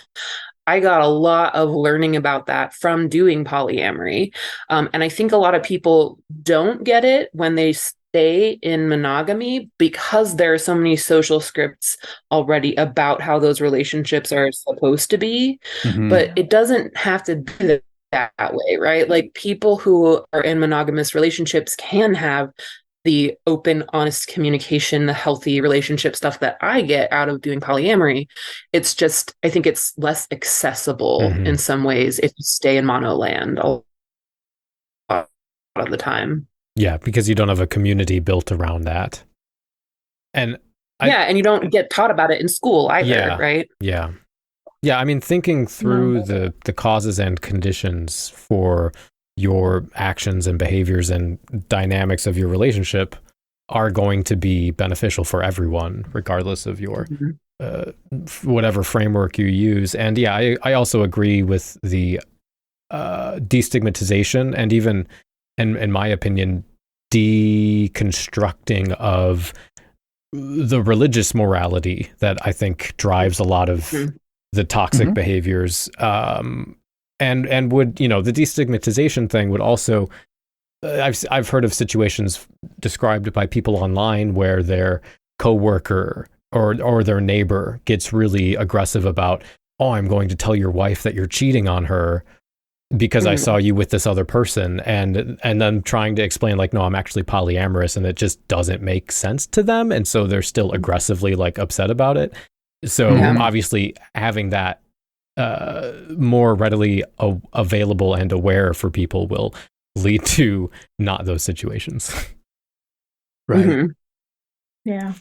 I got a lot of learning about that from doing polyamory. And I think a lot of people don't get it when they stay in monogamy because there are so many social scripts already about how those relationships are supposed to be. But it doesn't have to be that way, right? Like, people who are in monogamous relationships can have the open, honest communication, the healthy relationship stuff that I get out of doing polyamory. It's just, I think it's less accessible in some ways if you stay in monoland a lot of the time.
Yeah, because you don't have a community built around that. And
and you don't get taught about it in school either, right?
Yeah. Yeah, I mean, thinking through the causes and conditions for your actions and behaviors and dynamics of your relationship are going to be beneficial for everyone, regardless of your whatever framework you use. And I also agree with the destigmatization and even, in my opinion, deconstructing of the religious morality that I think drives a lot of the toxic behaviors. And would, the destigmatization thing would also, I've heard of situations described by people online where their coworker or their neighbor gets really aggressive about, oh, I'm going to tell your wife that you're cheating on her because I saw you with this other person, and then trying to explain like, no, I'm actually polyamorous, and it just doesn't make sense to them, and so they're still aggressively like upset about it. So obviously having that more readily available and aware for people will lead to not those situations.
Right.
Yeah.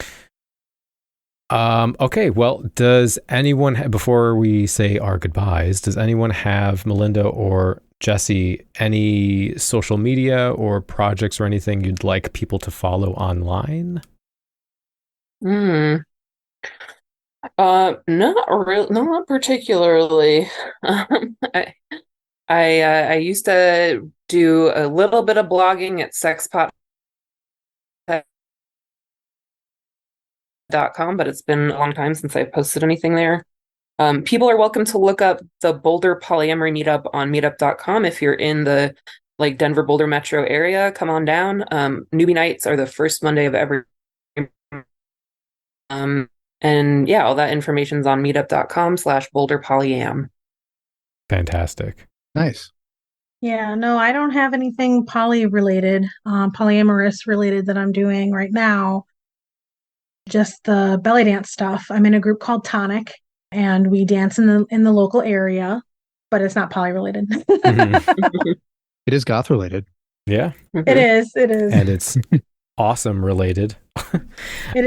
Okay, well, does anyone, before we say our goodbyes, does anyone have, Melinda or Jessie, any social media or projects or anything you'd like people to follow online?
Not particularly. I used to do a little bit of blogging at sexpot.com, but it's been a long time since I posted anything there. People are welcome to look up the Boulder Polyamory Meetup on meetup.com. If you're in the Denver Boulder metro area, come on down. Newbie nights are the first Monday of every and all that information's on meetup.com/Boulder Polyam.
Fantastic.
Nice.
Yeah, no, I don't have anything poly related, polyamorous related that I'm doing right now. Just the belly dance stuff. I'm in a group called Tonic, and we dance in the local area, but it's not poly related.
It is goth related.
Yeah.
It is.
And it's awesome related.
It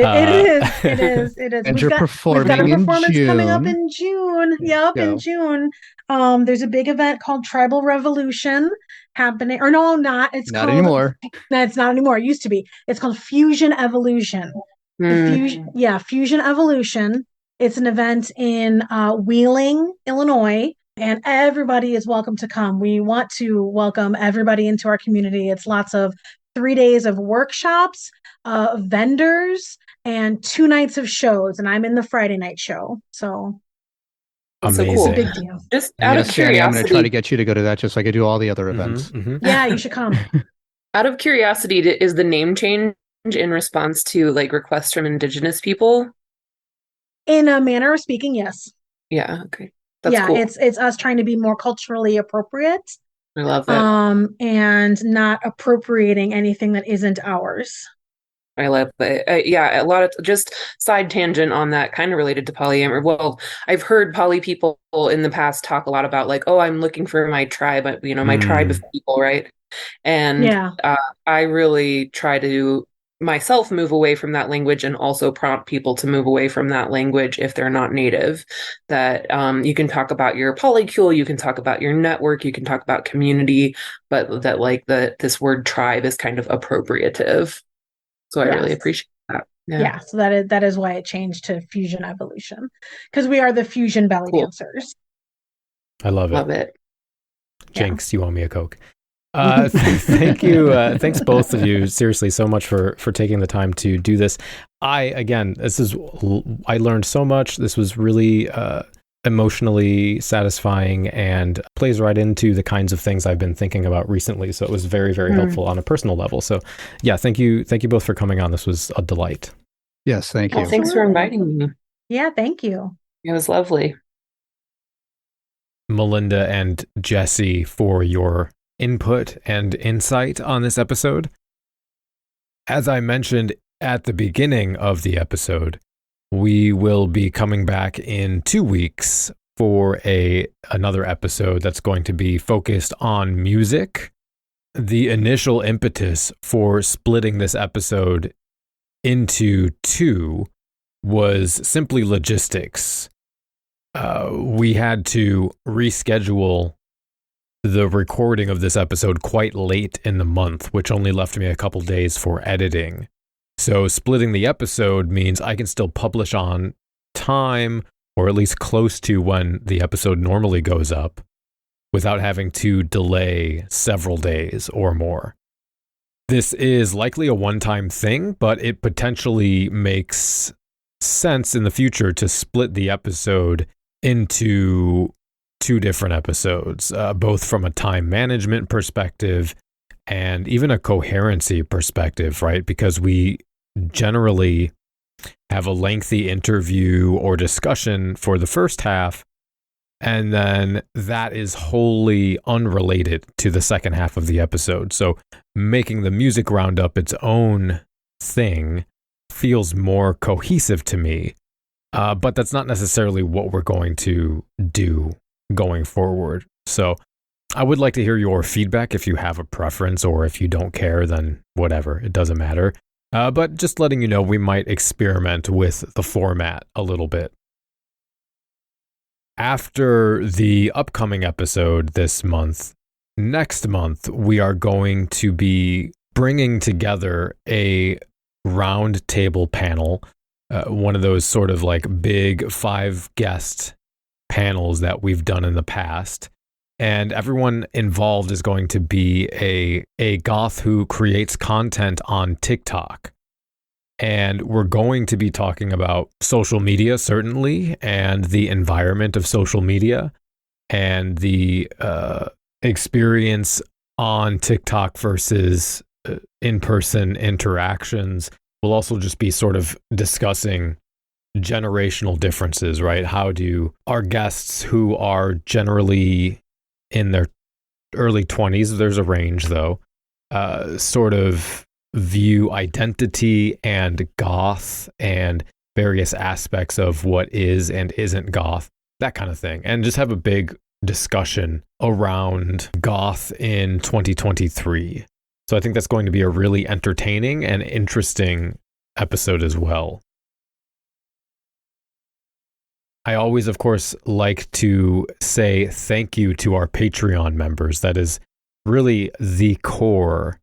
is.
And
We've
you're
got a
performing in
performance
June.
coming up in June. Yep, in June. There's a big event called Tribal Revolution happening. Or no, not. It's
not
called,
anymore.
No, it's not anymore. It used to be. It's called Fusion Evolution. Fusion Evolution. It's an event in Wheeling, Illinois, and everybody is welcome to come. We want to welcome everybody into our community. It's lots of 3 days of workshops, vendors, and 2 nights of shows. And I'm in the Friday night show. So
amazing.
It's a big deal.
Just out of curiosity,
I'm going to try to get you to go to that just like I do all the other events.
Yeah, you should come.
Out of curiosity, is the name change in response to like requests from Indigenous people?
In a manner of speaking, yes.
Yeah, okay. That's cool.
It's us trying to be more culturally appropriate.
I love that.
And not appropriating anything that isn't ours.
I love that. Yeah, a lot of just side tangent on that, kind of related to polyamory. Well, I've heard poly people in the past talk a lot about like, oh, I'm looking for my tribe, my tribe of people, right? And I really try to myself move away from that language and also prompt people to move away from that language if they're not native. That you can talk about your polycule, you can talk about your network, you can talk about community, but that like this word tribe is kind of appropriative. So I really appreciate that.
Yeah. So that is why it changed to Fusion Evolution, because we are the fusion belly dancers.
I love it.
Love it.
Jinx, you owe me a Coke. Thank you. Thanks both of you seriously so much for taking the time to do this. I learned so much. This was really emotionally satisfying and plays right into the kinds of things I've been thinking about recently. So it was very, very helpful on a personal level. So yeah, thank you both for coming on. This was a delight.
Yes, thank you.
Thanks for inviting me.
Yeah, thank you.
It was lovely.
Melinda and Jessie, for your input and insight on this episode. As I mentioned at the beginning of the episode, we will be coming back in 2 weeks for another episode that's going to be focused on music. The initial impetus for splitting this episode into 2 was simply logistics. We had to reschedule the recording of this episode quite late in the month, which only left me a couple days for editing. So splitting the episode means I can still publish on time, or at least close to when the episode normally goes up, without having to delay several days or more. This is likely a one-time thing, but it potentially makes sense in the future to split the episode into 2 different episodes, both from a time management perspective and even a coherency perspective, right? Because we generally have a lengthy interview or discussion for the first half, and then that is wholly unrelated to the second half of the episode. So making the music roundup its own thing feels more cohesive to me, but that's not necessarily what we're going to do going forward. So I would like to hear your feedback. If you have a preference, or if you don't care, then whatever, it doesn't matter. But just letting you know, we might experiment with the format a little bit. After the upcoming episode this month, next month, we are going to be bringing together a round table panel, one of those sort of like big 5-guest panels that we've done in the past. And everyone involved is going to be a goth who creates content on TikTok. And we're going to be talking about social media, certainly, and the environment of social media, and the experience on TikTok versus in-person interactions. We'll also just be sort of discussing generational differences, right? How do our guests, who are generally in their early 20s, there's a range though, sort of view identity and goth and various aspects of what is and isn't goth, that kind of thing, and just have a big discussion around goth in 2023. So I think that's going to be a really entertaining and interesting episode as well. I always, of course, like to say thank you to our Patreon members. That is really the core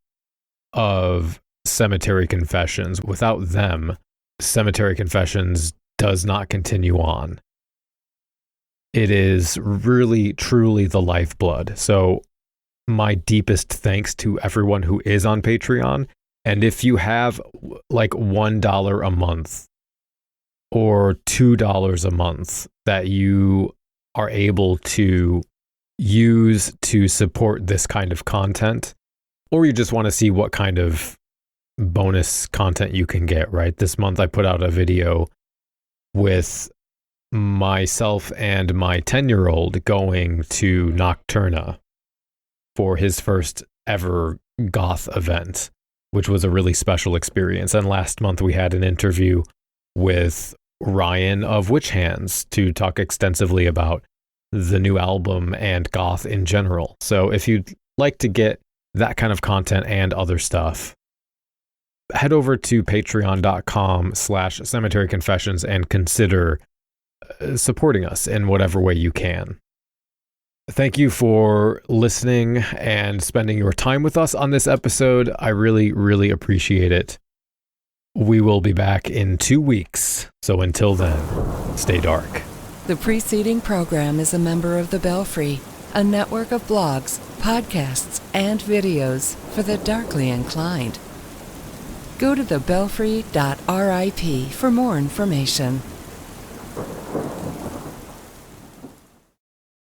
of Cemetery Confessions. Without them, Cemetery Confessions does not continue on. It is really, truly the lifeblood. So my deepest thanks to everyone who is on Patreon. And if you have like $1 a month or $2 a month that you are able to use to support this kind of content, or you just want to see what kind of bonus content you can get, right? This month I put out a video with myself and my 10-year-old going to Nocturna for his first ever goth event, which was a really special experience. And last month we had an interview with Ryan of Witch Hands to talk extensively about the new album and goth in general. So if you'd like to get that kind of content and other stuff, head over to patreon.com/Cemetery Confessions and consider supporting us in whatever way you can. Thank you for listening and spending your time with us on this episode. I really, really appreciate it. We will be back in 2 weeks. So until then, stay dark.
The preceding program is a member of The Belfry, a network of blogs, podcasts, and videos for the darkly inclined. Go to thebelfry.rip for more information.